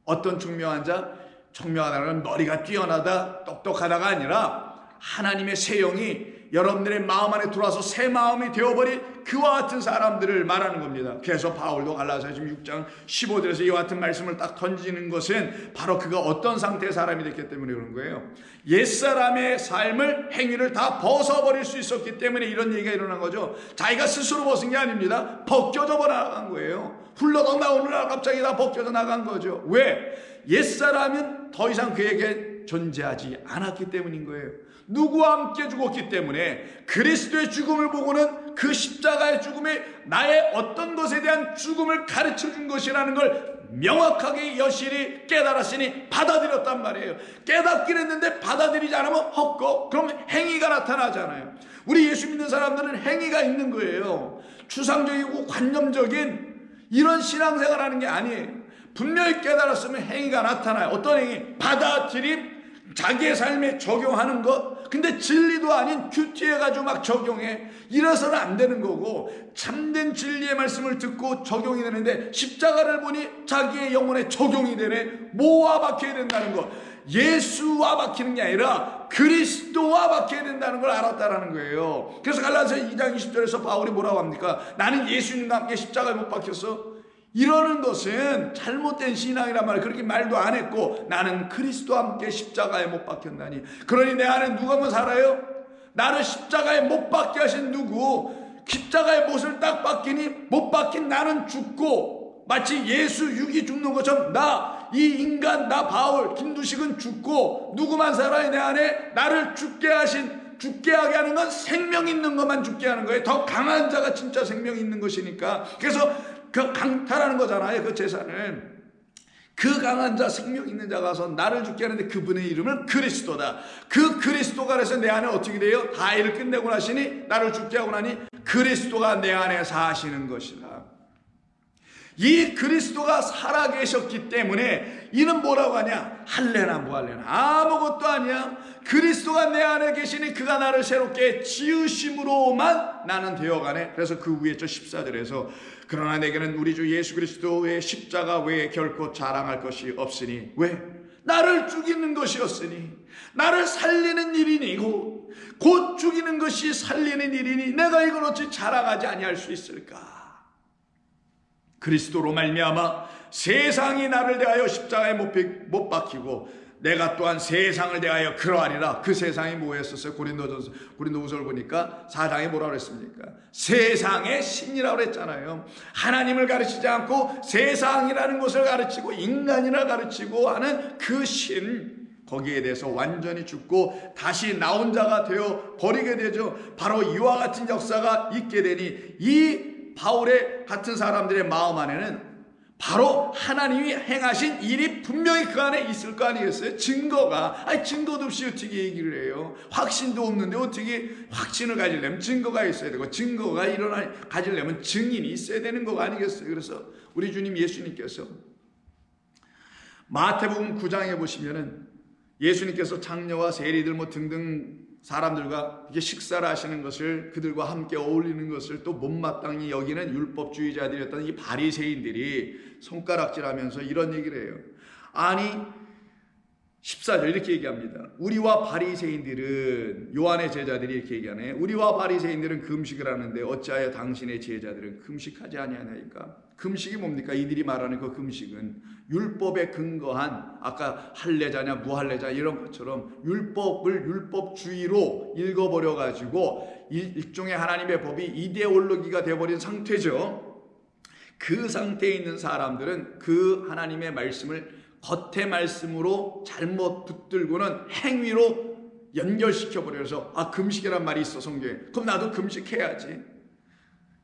어떤 총명한 자? 총명하다는 건 머리가 뛰어나다, 똑똑하다가 아니라 하나님의 새 영이 여러분들의 마음 안에 들어와서 새 마음이 되어버린 그와 같은 사람들을 말하는 겁니다. 그래서 바울도 갈라디아서 6장 15절에서 이와 같은 말씀을 딱 던지는 것은 바로 그가 어떤 상태의 사람이 됐기 때문에 그런 거예요. 옛사람의 삶을, 행위를 다 벗어버릴 수 있었기 때문에 이런 얘기가 일어난 거죠. 자기가 스스로 벗은 게 아닙니다. 벗겨져 나간 거예요. 훌러덩 나오느라 갑자기 다 벗겨져 나간 거죠. 왜? 옛사람은 더 이상 그에게 존재하지 않았기 때문인 거예요. 누구와 함께 죽었기 때문에 그리스도의 죽음을 보고는 그 십자가의 죽음이 나의 어떤 것에 대한 죽음을 가르쳐 준 것이라는 걸 명확하게 여실히 깨달았으니 받아들였단 말이에요. 깨닫긴 했는데 받아들이지 않으면 헛고, 그럼 행위가 나타나잖아요. 우리 예수 믿는 사람들은 행위가 있는 거예요. 추상적이고 관념적인 이런 신앙생활하는 게 아니에요. 분명히 깨달았으면 행위가 나타나요. 어떤 행위? 받아들임, 자기의 삶에 적용하는 것. 근데 진리도 아닌 큐티해가지고 막 적용해. 이래서는 안 되는 거고, 참된 진리의 말씀을 듣고 적용이 되는데 십자가를 보니 자기의 영혼에 적용이 되네. 뭐와 박혀야 된다는 것? 예수와 박히는 게 아니라 그리스도와 박혀야 된다는 걸 알았다라는 거예요. 그래서 갈라디아서 2장 20절에서 바울이 뭐라고 합니까? 나는 예수님과 함께 십자가에 못 박혔어. 이러는 것은 잘못된 신앙이란 말이에요. 그렇게 말도 안 했고, 나는 그리스도와 함께 십자가에 못 박혔나니. 그러니 내 안에 누가 살아요? 나를 십자가에 못 박게 하신 누구? 십자가의 못을 딱 박히니 못 박힌 나는 죽고, 마치 예수 육이 죽는 것처럼 이 인간, 나 바울 김두식은 죽고 누구만 살아야 내 안에 나를 죽게 하게 하는 건 생명 있는 것만 죽게 하는 거예요. 더 강한 자가 진짜 생명 있는 것이니까. 그래서 그 강탈하는 거잖아요. 그 재산을. 그 강한 자, 생명 있는 자가 와서 나를 죽게 하는데 그분의 이름은 그리스도다. 그 그리스도가 그래서 내 안에 어떻게 돼요? 다 일을 끝내고 나시니, 나를 죽게 하고 나니 그리스도가 내 안에 사시는 것이다. 이 그리스도가 살아계셨기 때문에 이는 뭐라고 하냐? 할래나 뭐할래나 아무것도 아니야. 그리스도가 내 안에 계시니 그가 나를 새롭게 지으심으로만 나는 되어가네. 그래서 그 위에 14절에서 그러나 내게는 우리 주 예수 그리스도의 십자가 외에 결코 자랑할 것이 없으니. 왜? 나를 죽이는 것이었으니, 나를 살리는 일이니, 곧 죽이는 것이 살리는 일이니 내가 이걸 어찌 자랑하지 아니할 수 있을까? 그리스도로 말미암아 세상이 나를 대하여 십자가에 못 박히고 내가 또한 세상을 대하여 그러하리라. 그 세상이 뭐였었어요? 고린도후서를 보니까 4장에 뭐라고 그랬습니까? 세상의 신이라고 그랬잖아요. 하나님을 가르치지 않고 세상이라는 것을 가르치고 인간이라 가르치고 하는 그 신, 거기에 대해서 완전히 죽고 다시 나 혼자가 되어 버리게 되죠. 바로 이와 같은 역사가 있게 되니 이 바울의 같은 사람들의 마음 안에는 바로 하나님이 행하신 일이 분명히 그 안에 있을 거 아니겠어요? 증거가. 증거도 없이 어떻게 얘기를 해요? 확신도 없는데 어떻게 확신을 가지려면 증거가 있어야 되고, 증거가 가지려면 증인이 있어야 되는 거 아니겠어요? 그래서 우리 주님 예수님께서 마태복음 9장에 보시면은 예수님께서 장녀와 세리들 등등 사람들과 이게 식사를 하시는 것을, 그들과 함께 어울리는 것을 또 못마땅히 여기는 율법주의자들이었던 이 바리새인들이 손가락질하면서 이런 얘기를 해요. 아니 14절 이렇게 얘기합니다. 우리와 바리새인들은, 요한의 제자들이 이렇게 얘기하네. 우리와 바리새인들은 금식을 하는데 어찌하여 당신의 제자들은 금식하지 아니하나이까? 금식이 뭡니까? 이들이 말하는 그 금식은 율법에 근거한, 아까 할례자냐 무할례자 이런 것처럼 율법을 율법주의로 읽어버려 가지고 일종의 하나님의 법이 이데올로기가 되어버린 상태죠. 그 상태에 있는 사람들은 그 하나님의 말씀을 겉의 말씀으로 잘못 붙들고는 행위로 연결시켜버려서 금식이란 말이 있어 성경에. 그럼 나도 금식해야지.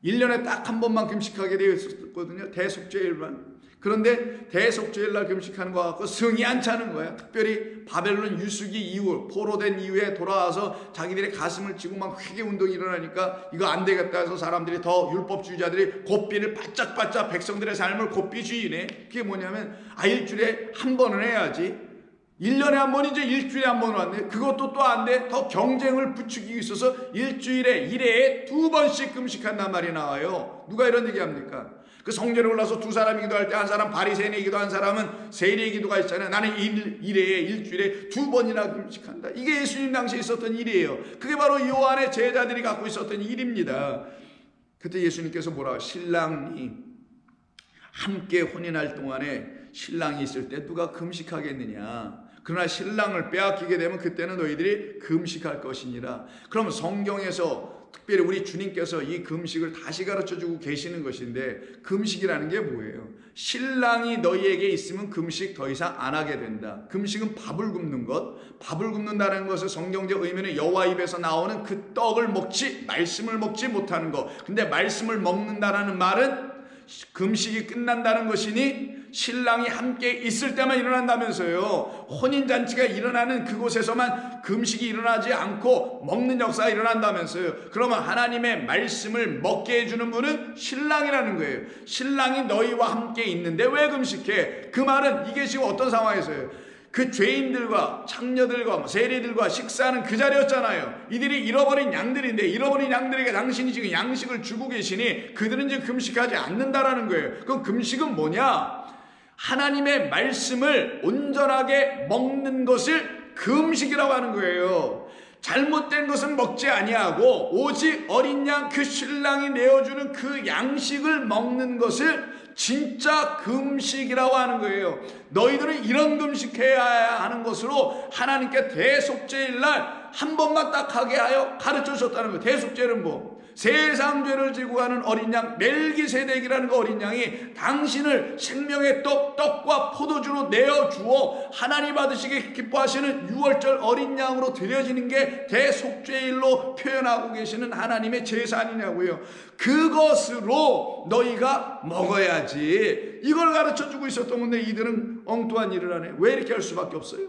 1년에 딱 한 번만 금식하게 되어 있었거든요. 대속죄일만. 그런데 대속죄일날 금식하는 거 갖고 성이 안 차는 거야. 특별히 바벨론 유수기 이후, 포로된 이후에 돌아와서 자기들의 가슴을 쥐고 막 회개 운동이 일어나니까 이거 안 되겠다 해서 사람들이 더 율법주의자들이 곱비를 바짝바짝 백성들의 삶을 곱비주의네. 그게 뭐냐면 일주일에 한 번은 해야지. 1년에 한 번이지 일주일에 한 번 왔네. 그것도 또 안 돼. 더 경쟁을 부추기고 있어서 일주일에 1회에 2번씩 금식한단 말이 나와요. 누가 이런 얘기합니까? 그 성전에 올라서 두 사람이 기도할 때 한 사람 바리새인이 기도한 사람은 세리의 기도가 있잖아요. 나는 일주일에 2번이나 금식한다. 이게 예수님 당시에 있었던 일이에요. 그게 바로 요한의 제자들이 갖고 있었던 일입니다. 그때 예수님께서 뭐라고, 신랑이 함께 혼인할 동안에 신랑이 있을 때 누가 금식하겠느냐. 그러나 신랑을 빼앗기게 되면 그때는 너희들이 금식할 것이니라. 그러면 성경에서 특별히 우리 주님께서 이 금식을 다시 가르쳐주고 계시는 것인데, 금식이라는 게 뭐예요? 신랑이 너희에게 있으면 금식 더 이상 안 하게 된다. 금식은 밥을 굽는 것. 밥을 굽는다는 것은 성경적 의미는 여호와 입에서 나오는 그 떡을 말씀을 먹지 못하는 것. 근데 말씀을 먹는다라는 말은 금식이 끝난다는 것이니 신랑이 함께 있을 때만 일어난다면서요. 혼인잔치가 일어나는 그곳에서만 금식이 일어나지 않고 먹는 역사가 일어난다면서요. 그러면 하나님의 말씀을 먹게 해주는 분은 신랑이라는 거예요. 신랑이 너희와 함께 있는데 왜 금식해? 그 말은 이게 지금 어떤 상황에서요? 그 죄인들과 창녀들과 세리들과 식사하는 그 자리였잖아요. 이들이 잃어버린 양들인데, 잃어버린 양들에게 당신이 지금 양식을 주고 계시니 그들은 지금 금식하지 않는다라는 거예요. 그럼 금식은 뭐냐? 하나님의 말씀을 온전하게 먹는 것을 금식이라고 하는 거예요. 잘못된 것은 먹지 아니하고 오직 어린 양, 그 신랑이 내어주는 그 양식을 먹는 것을 진짜 금식이라고 하는 거예요. 너희들은 이런 금식해야 하는 것으로 하나님께 대속죄일날 한 번만 딱 하게 하여 가르쳐 주셨다는 거예요. 대속죄는 뭐? 세상 죄를 지고 가는 어린 양, 멜기세덱이라는 그 어린 양이 당신을 생명의 떡과 포도주로 내어주어 하나님 받으시게 기뻐하시는 6월절 어린 양으로 드려지는 게 대속죄일로 표현하고 계시는 하나님의 제사 아니냐고요. 그것으로 너희가 먹어야지. 이걸 가르쳐주고 있었던 건데 이들은 엉뚱한 일을 하네. 왜 이렇게 할 수밖에 없어요?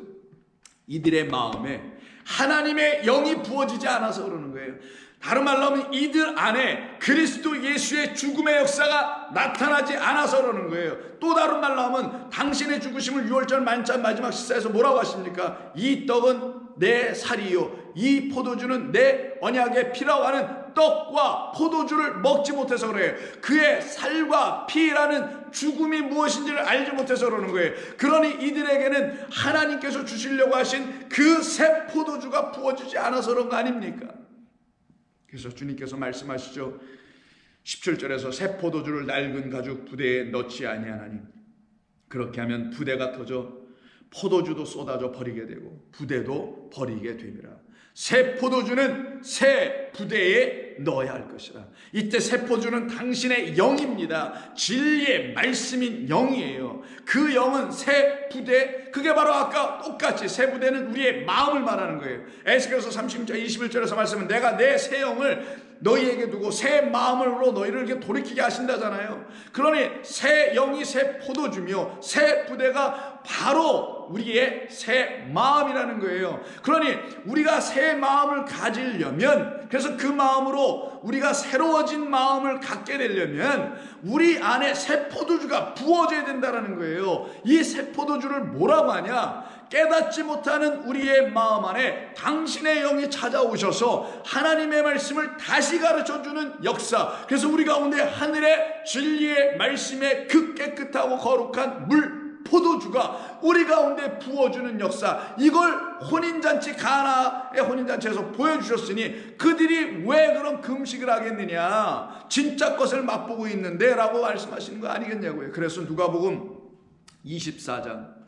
이들의 마음에 하나님의 영이 부어지지 않아서 그러는 거예요. 다른 말로 하면 이들 안에 그리스도 예수의 죽음의 역사가 나타나지 않아서 그러는 거예요. 또 다른 말로 하면 당신의 죽으심을 6월절 만찬 마지막 식사에서 뭐라고 하십니까? 이 떡은 내 살이요, 이 포도주는 내 언약의 피라고 하는 떡과 포도주를 먹지 못해서 그래요. 그의 살과 피라는 죽음이 무엇인지를 알지 못해서 그러는 거예요. 그러니 이들에게는 하나님께서 주시려고 하신 그 새 포도주가 부어지지 않아서 그런 거 아닙니까? 그래서 주님께서 말씀하시죠. 17절에서 새 포도주를 낡은 가죽 부대에 넣지 아니하나니 그렇게 하면 부대가 터져 포도주도 쏟아져 버리게 되고 부대도 버리게 됨이라. 새 포도주는 새 부대에 넣어야 할 것이라. 이때 새 포도주는 당신의 영입니다. 진리의 말씀인 영이에요. 그 영은 새 부대, 그게 바로 아까 똑같이 새 부대는 우리의 마음을 말하는 거예요. 에스겔서 30장 21절에서 말씀은 내가 내 새 영을 너희에게 두고 새 마음으로 너희를 이렇게 돌이키게 하신다잖아요. 그러니 새 영이 새 포도주며 새 부대가 바로 우리의 새 마음이라는 거예요. 그러니 우리가 새 마음을 가지려면, 그래서 그 마음으로 우리가 새로워진 마음을 갖게 되려면 우리 안에 새 포도주가 부어져야 된다는 거예요. 이 새 포도주를 뭐라고 하냐? 깨닫지 못하는 우리의 마음 안에 당신의 영이 찾아오셔서 하나님의 말씀을 다시 가르쳐주는 역사. 그래서 우리 가운데 하늘의 진리의 말씀의 그 깨끗하고 거룩한 물 포도주가 우리 가운데 부어주는 역사. 이걸 혼인잔치, 가나의 혼인잔치에서 보여주셨으니 그들이 왜 그런 금식을 하겠느냐, 진짜 것을 맛보고 있는데 라고 말씀하시는 거 아니겠냐고요. 그래서 누가복음 24장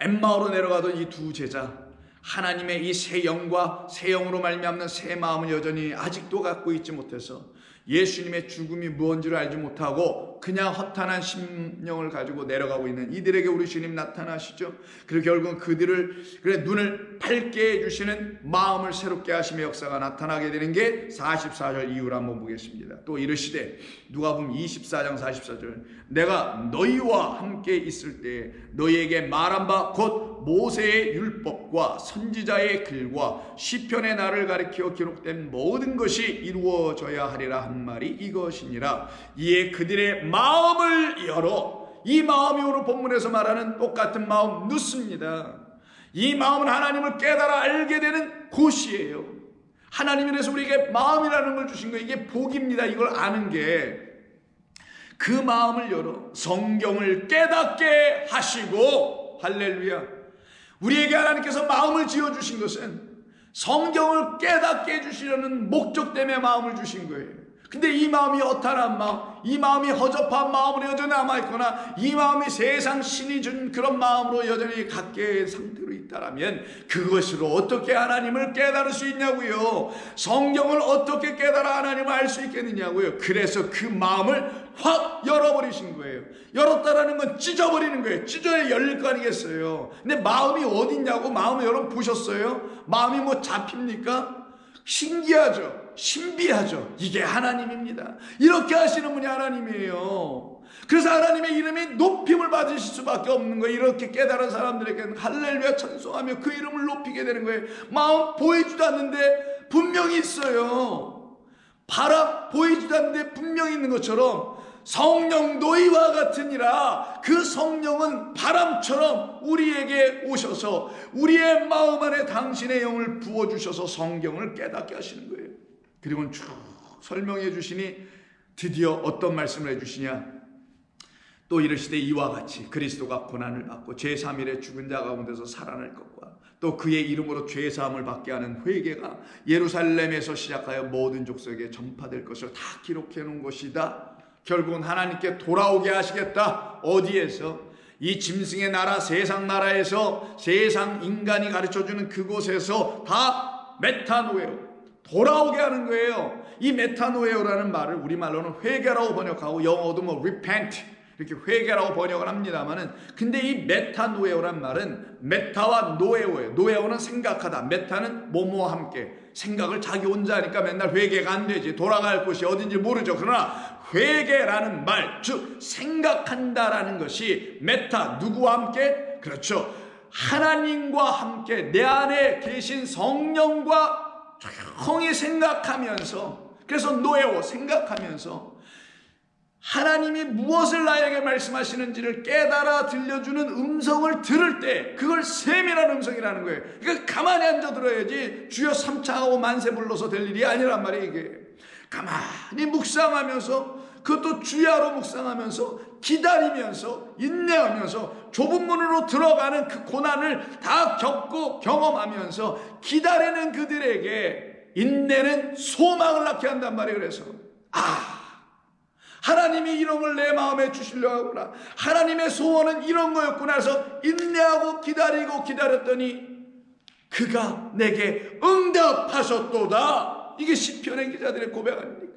엠마오로 내려가던 이 두 제자, 하나님의 이 새 영과 새 영으로 말미암는 새 마음을 여전히 아직도 갖고 있지 못해서 예수님의 죽음이 무언지를 알지 못하고 그냥 허탄한 심령을 가지고 내려가고 있는 이들에게 우리 주님 나타나시죠. 그리고 결국은 그들을 눈을 밝게 해주시는, 마음을 새롭게 하심의 역사가 나타나게 되는 게 44절 이후로 한번 보겠습니다. 또 이르시되, 누가복음 24장 44절, 내가 너희와 함께 있을 때 너희에게 말한 바 곧 모세의 율법과 선지자의 글과 시편의 날을 가리켜 기록된 모든 것이 이루어져야 하리라 한 말이 이것이니라. 이에 그들의 마음을 열어, 이 마음이 오늘 본문에서 말하는 똑같은 마음, 누스입니다. 이 마음은 하나님을 깨달아 알게 되는 곳이에요. 하나님이 그래서 우리에게 마음이라는 걸 주신 거예요. 이게 복입니다. 이걸 아는 게. 그 마음을 열어 성경을 깨닫게 하시고, 할렐루야. 우리에게 하나님께서 마음을 지어주신 것은 성경을 깨닫게 해주시려는 목적 때문에 마음을 주신 거예요. 근데 이 마음이 허탄한 마음, 이 마음이 허접한 마음으로 여전히 남아있거나 이 마음이 세상 신이 준 그런 마음으로 여전히 갖게 상태로 있다라면 그것으로 어떻게 하나님을 깨달을 수 있냐고요. 성경을 어떻게 깨달아 하나님을 알 수 있겠느냐고요. 그래서 그 마음을 확 열어버리신 거예요. 열었다라는 건 찢어버리는 거예요. 찢어야 열릴 거 아니겠어요. 근데 마음이 어딨냐고. 마음을 여러분 보셨어요? 마음이 뭐 잡힙니까? 신기하죠. 신비하죠. 이게 하나님입니다. 이렇게 하시는 분이 하나님이에요. 그래서 하나님의 이름이 높임을 받으실 수밖에 없는 거예요. 이렇게 깨달은 사람들에게는 할렐루야 찬송하며 그 이름을 높이게 되는 거예요. 마음 보이지도 않는데 분명히 있어요. 바람 보이지도 않는데 분명히 있는 것처럼 성령도 이와 같으니라. 그 성령은 바람처럼 우리에게 오셔서 우리의 마음 안에 당신의 영을 부어주셔서 성경을 깨닫게 하시는 거예요. 그리고 쭉 설명해 주시니 드디어 어떤 말씀을 해주시냐. 또 이르시되 이와 같이 그리스도가 고난을 받고 제3일에 죽은 자 가운데서 살아날 것과 또 그의 이름으로 죄사함을 받게 하는 회개가 예루살렘에서 시작하여 모든 족속에 전파될 것을 다 기록해 놓은 것이다. 결국은 하나님께 돌아오게 하시겠다. 어디에서? 이 짐승의 나라, 세상 나라에서, 세상 인간이 가르쳐주는 그곳에서 다 메타노에오, 돌아오게 하는 거예요. 이 메타노에오라는 말을 우리말로는 회개라고 번역하고 영어도 뭐 repent 이렇게 회개라고 번역을 합니다만은, 근데 이 메타노에오란 말은 메타와 노에오예요. 노에오는 생각하다, 메타는 뭐뭐와 함께. 생각을 자기 혼자 하니까 맨날 회개가 안 되지. 돌아갈 곳이 어딘지 모르죠. 그러나 회개라는 말, 즉 생각한다라는 것이 메타, 누구와 함께? 그렇죠, 하나님과 함께 내 안에 계신 성령과 조용히 생각하면서, 그래서 노에오, 생각하면서 하나님이 무엇을 나에게 말씀하시는지를 깨달아 들려주는 음성을 들을 때, 그걸 세밀한 음성이라는 거예요. 그러니까 가만히 앉아 들어야지 주여 삼창하고 만세 불러서 될 일이 아니란 말이에요. 이게 가만히 묵상하면서, 그것도 주야로 묵상하면서, 기다리면서, 인내하면서, 좁은 문으로 들어가는 그 고난을 다 겪고 경험하면서 기다리는 그들에게 인내는 소망을 낳게 한단 말이에요. 그래서 하나님이 이런 걸 내 마음에 주시려고 하구나, 하나님의 소원은 이런 거였구나 해서 인내하고 기다리고 기다렸더니 그가 내게 응답하셨도다. 이게 시편의 기자들의 고백 아닙니까?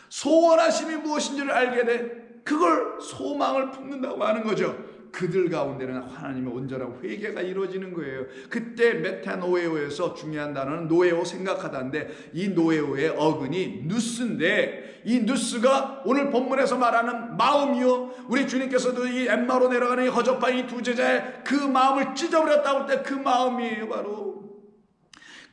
소원하심이 무엇인지를 알게 돼 그걸 소망을 품는다고 하는 거죠. 그들 가운데는 하나님의 온전한 회개가 이루어지는 거예요. 그때 메타노에오에서 중요한 단어는 노에오, 생각하다인데, 이 노에오의 어근이 누스인데, 이 누스가 오늘 본문에서 말하는 마음이요, 우리 주님께서도 이 엠마로 내려가는 이 허접한 이 두 제자의 그 마음을 찢어버렸다고 할 때 그 마음이에요. 바로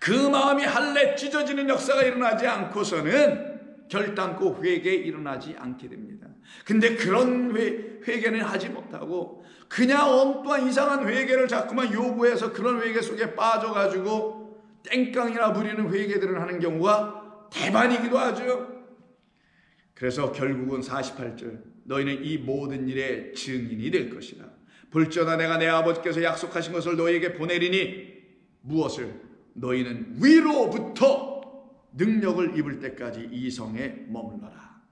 그 마음이 할래 찢어지는 역사가 일어나지 않고서는 결단코 회개에 일어나지 않게 됩니다. 근데 그런 회개는 하지 못하고 그냥 엉뚱한 이상한 회개를 자꾸만 요구해서 그런 회개 속에 빠져가지고 땡깡이나 부리는 회개들을 하는 경우가 대반이기도 하죠. 그래서 결국은 48절, 너희는 이 모든 일의 증인이 될 것이다. 볼지어다 내가 내 아버지께서 약속하신 것을 너희에게 보내리니 무엇을? 너희는 위로부터 능력을 입을 때까지 이 성에 머물러라.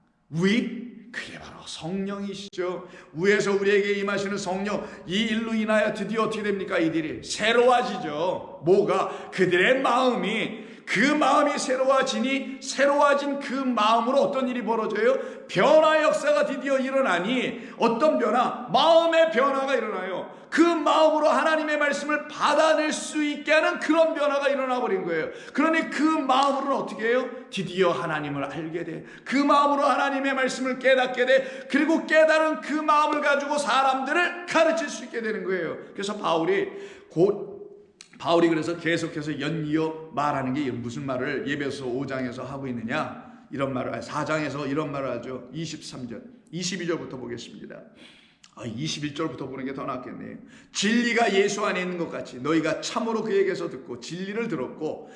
위? 그게 바로 성령이시죠. 위에서 우리에게 임하시는 성령, 이 일로 인하여 드디어 어떻게 됩니까? 이들이 새로워지죠. 뭐가? 그들의 마음이, 그 마음이 새로워지니 새로워진 그 마음으로 어떤 일이 벌어져요? 변화 역사가 드디어 일어나니, 어떤 변화? 마음의 변화가 일어나요. 그 마음으로 하나님의 말씀을 받아낼 수 있게 하는 그런 변화가 일어나 버린 거예요. 그러니 그 마음으로는 어떻게 해요? 드디어 하나님을 알게 돼. 그 마음으로 하나님의 말씀을 깨닫게 돼. 그리고 깨달은 그 마음을 가지고 사람들을 가르칠 수 있게 되는 거예요. 그래서 바울이 그래서 계속해서 연이어 말하는 게 무슨 말을 예배서 5장에서 하고 있느냐, 이런 말을 4장에서 이런 말을 하죠. 23절 22절부터 보겠습니다. 21절부터 보는 게 더 낫겠네요. 진리가 예수 안에 있는 것 같이 너희가 참으로 그에게서 듣고 진리를 들었고,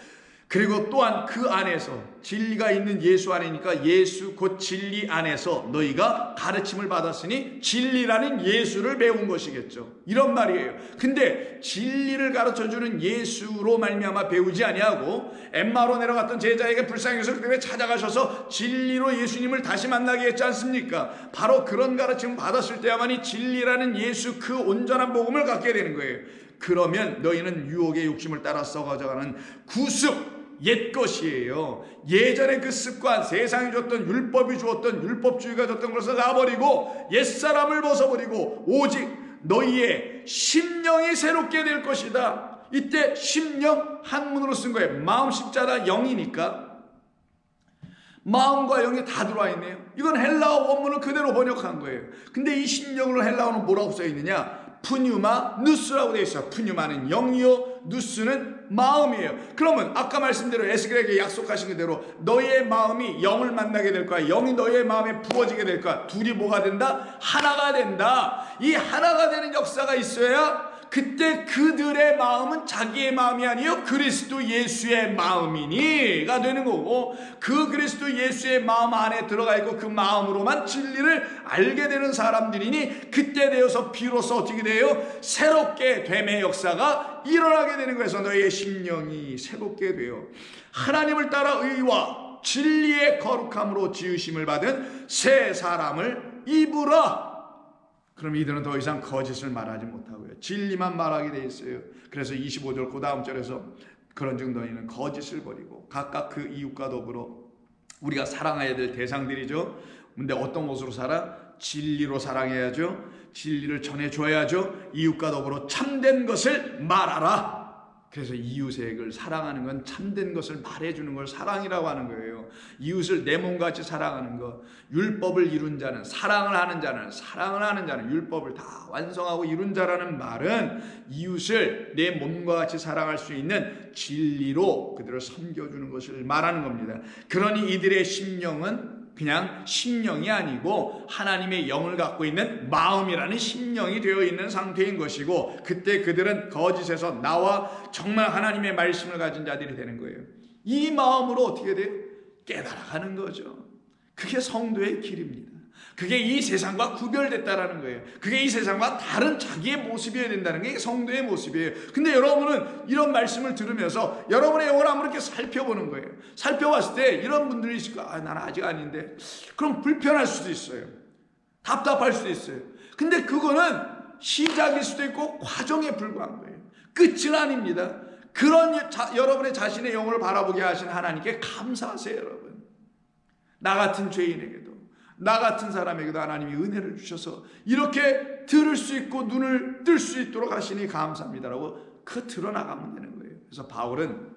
그리고 또한 그 안에서 진리가 있는 예수 안이니까 예수 곧 진리 안에서 너희가 가르침을 받았으니 진리라는 예수를 배운 것이겠죠. 이런 말이에요. 근데 진리를 가르쳐주는 예수로 말미암아 배우지 아니하고 엠마로 내려갔던 제자에게 불쌍히 여기서 그때 찾아가셔서 진리로 예수님을 다시 만나게 했지 않습니까? 바로 그런 가르침을 받았을 때야만이 진리라는 예수, 그 온전한 복음을 갖게 되는 거예요. 그러면 너희는 유혹의 욕심을 따라 썩어져가는 구습, 옛 것이에요. 예전에 그 습관, 세상이 줬던, 율법이 주었던, 율법주의가 줬던 것을 놔버리고 옛사람을 벗어버리고 오직 너희의 심령이 새롭게 될 것이다. 이때 심령 한문으로 쓴 거예요. 마음 십자다 영이니까 마음과 영이 다 들어와 있네요. 이건 헬라어 원문을 그대로 번역한 거예요. 근데 이 심령으로 헬라어는 뭐라고 써 있느냐? 푸뉴마 누스라고 되어 있어요. 푸뉴마는 영이요, 누스는 마음이에요. 그러면 아까 말씀대로 에스겔에게 약속하신 그대로 너희의 마음이 영을 만나게 될 거야. 영이 너희의 마음에 부어지게 될 거야. 둘이 뭐가 된다? 하나가 된다. 이 하나가 되는 역사가 있어야 그때 그들의 마음은 자기의 마음이 아니요 그리스도 예수의 마음이니가 되는 거고, 그 그리스도 예수의 마음 안에 들어가 있고 그 마음으로만 진리를 알게 되는 사람들이니 그때 되어서 비로소 어떻게 돼요? 새롭게 됨의 역사가 일어나게 되는 거에서 너희의 심령이 새롭게 돼요. 하나님을 따라 의와 진리의 거룩함으로 지으심을 받은 새 사람을 입으라. 그럼 이들은 더 이상 거짓을 말하지 못하고요, 진리만 말하게 돼 있어요. 그래서 25절 그 다음 절에서 그런즉 너희는 거짓을 버리고 각각 그 이웃과 더불어, 우리가 사랑해야 될 대상들이죠. 근데 어떤 것으로 살아? 진리로 사랑해야죠. 진리를 전해줘야죠. 이웃과 더불어 참된 것을 말하라. 그래서 이웃을 사랑하는 건 참된 것을 말해주는 걸 사랑이라고 하는 거예요. 이웃을 내 몸같이 사랑하는 것, 율법을 이룬 자는, 사랑을 하는 자는 율법을 다 완성하고 이룬 자라는 말은 이웃을 내 몸과 같이 사랑할 수 있는 진리로 그들을 섬겨주는 것을 말하는 겁니다. 그러니 이들의 심령은 그냥 심령이 아니고 하나님의 영을 갖고 있는 마음이라는 심령이 되어 있는 상태인 것이고, 그때 그들은 거짓에서 나와 정말 하나님의 말씀을 가진 자들이 되는 거예요. 이 마음으로 어떻게 돼요? 깨달아가는 거죠. 그게 성도의 길입니다. 그게 이 세상과 구별됐다라는 거예요. 그게 이 세상과 다른 자기의 모습이어야 된다는 게 성도의 모습이에요. 근데 여러분은 이런 말씀을 들으면서 여러분의 영을 한번 이렇게 살펴보는 거예요. 살펴봤을 때 이런 분들이 있을 거예요. 나는 아직 아닌데. 그럼 불편할 수도 있어요. 답답할 수도 있어요. 근데 그거는 시작일 수도 있고 과정에 불과한 거예요. 끝은 아닙니다. 그런 여러분의 자신의 영을 바라보게 하신 하나님께 감사하세요, 여러분. 나 같은 죄인에게도, 나 같은 사람에게도 하나님이 은혜를 주셔서 이렇게 들을 수 있고 눈을 뜰 수 있도록 하시니 감사합니다라고 그 드러나가면 되는 거예요. 그래서 바울은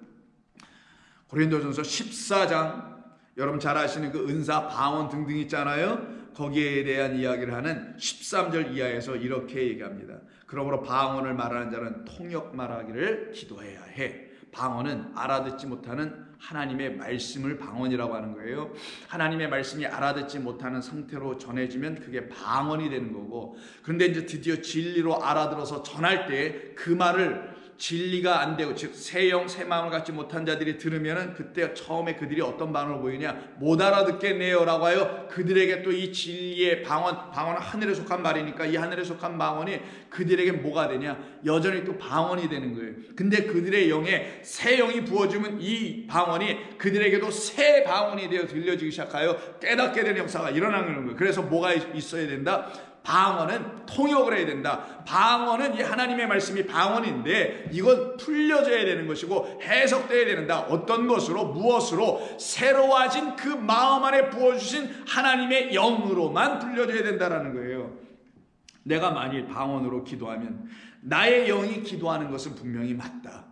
고린도전서 14장, 여러분 잘 아시는 그 은사, 방언 등등 있잖아요. 거기에 대한 이야기를 하는 13절 이하에서 이렇게 얘기합니다. 그러므로 방언을 말하는 자는 통역 말하기를 기도해야 해. 방언은 알아듣지 못하는 하나님의 말씀을 방언이라고 하는 거예요. 하나님의 말씀이 알아듣지 못하는 상태로 전해지면 그게 방언이 되는 거고, 그런데 이제 드디어 진리로 알아들어서 전할 때 그 말을 진리가 안 되고, 즉 새 영 새 마음을 갖지 못한 자들이 들으면은 그때 처음에 그들이 어떤 반응을 보이냐, 못 알아듣겠네요라고 하여 그들에게 또 이 진리의 방언은 하늘에 속한 말이니까 이 하늘에 속한 방언이 그들에게 뭐가 되냐, 여전히 또 방언이 되는 거예요. 근데 그들의 영에 새 영이 부어지면 이 방언이 그들에게도 새 방언이 되어 들려지기 시작하여 깨닫게 되는 역사가 일어나는 거예요. 그래서 뭐가 있어야 된다? 방언은 통역을 해야 된다. 방언은 이 하나님의 말씀이 방언인데 이건 풀려져야 되는 것이고 해석되어야 된다. 어떤 것으로, 무엇으로? 새로워진 그 마음 안에 부어주신 하나님의 영으로만 풀려져야 된다는 거예요. 내가 만일 방언으로 기도하면 나의 영이 기도하는 것은 분명히 맞다.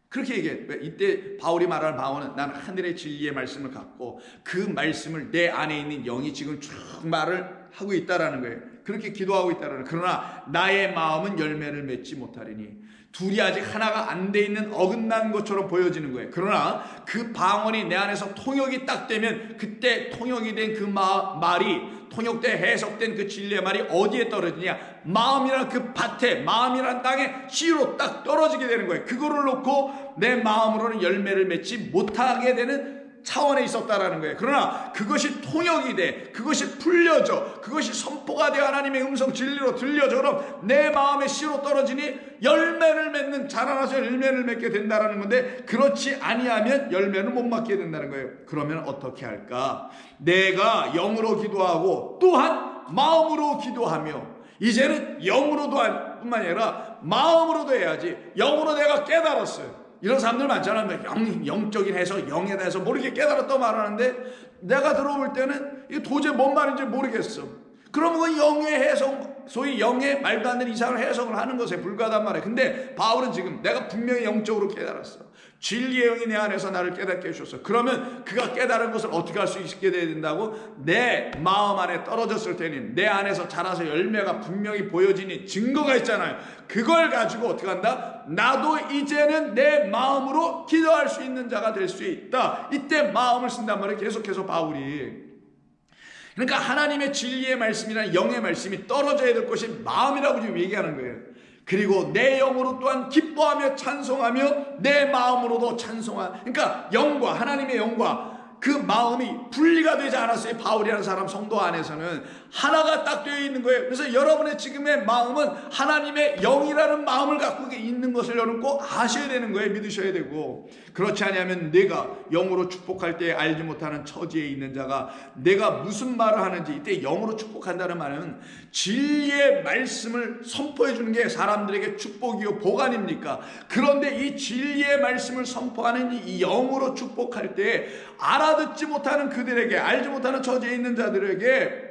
그렇게 얘기해. 이때 바울이 말하는 방언은 나는 하늘의 진리의 말씀을 갖고 그 말씀을 내 안에 있는 영이 지금 쭉 말을 하고 있다라는 거예요. 그렇게 기도하고 있다라는 거예요. 그러나 나의 마음은 열매를 맺지 못하리니, 둘이 아직 하나가 안 돼 있는 어긋난 것처럼 보여지는 거예요. 그러나 그 방언이 내 안에서 통역이 딱 되면 그때 통역이 된 그 말이, 통역돼 해석된 그 진리의 말이 어디에 떨어지냐, 마음이란 그 밭에, 마음이란 땅에 씨로 딱 떨어지게 되는 거예요. 그거를 놓고 내 마음으로는 열매를 맺지 못하게 되는 차원에 있었다라는 거예요. 그러나 그것이 통역이 돼, 그것이 풀려져, 그것이 선포가 되어 하나님의 음성 진리로 들려져, 그럼 내 마음에 씨로 떨어지니 열매를 맺는, 자라나서 열매를 맺게 된다라는 건데, 그렇지 아니하면 열매를 못 맡게 된다는 거예요. 그러면 어떻게 할까? 내가 영으로 기도하고 또한 마음으로 기도하며, 이제는 영으로도 뿐만 아니라 마음으로도 해야지. 영으로 내가 깨달았어요. 이런 사람들 많잖아요. 영적인 해석, 영에 대해서 모르게 깨달았다고 말하는데 내가 들어볼 때는 이게 도저히 뭔 말인지 모르겠어. 그러면 그 영의 해석, 소위 영의 말도 안 되는 이상한 해석을 하는 것에 불과하단 말이에요. 근데 바울은 지금 내가 분명히 영적으로 깨달았어. 진리의 영이 내 안에서 나를 깨닫게 해주셨어. 그러면 그가 깨달은 것을 어떻게 할 수 있게 돼야 된다고? 내 마음 안에 떨어졌을 때는 내 안에서 자라서 열매가 분명히 보여지니 증거가 있잖아요. 그걸 가지고 어떻게 한다? 나도 이제는 내 마음으로 기도할 수 있는 자가 될 수 있다. 이때 마음을 쓴단 말이에요. 계속해서 바울이. 그러니까 하나님의 진리의 말씀이라는 영의 말씀이 떨어져야 될 것이 마음이라고 지금 얘기하는 거예요. 그리고 내 영으로 또한 기뻐하며 찬송하며 내 마음으로도 찬송하. 그러니까 영과, 하나님의 영과 그 마음이 분리가 되지 않았어요. 바울이라는 사람 성도 안에서는 하나가 딱 되어 있는 거예요. 그래서 여러분의 지금의 마음은 하나님의 영이라는 마음을 갖고 있는 것을 여러분 꼭 아셔야 되는 거예요. 믿으셔야 되고, 그렇지 않으면 내가 영으로 축복할 때 알지 못하는 처지에 있는 자가 내가 무슨 말을 하는지, 이때 영으로 축복한다는 말은 진리의 말씀을 선포해 주는 게 사람들에게 축복이요 복 아닙니까? 그런데 이 진리의 말씀을 선포하는 이 영으로 축복할 때 알아듣지 못하는 그들에게, 알지 못하는 처지에 있는 자들에게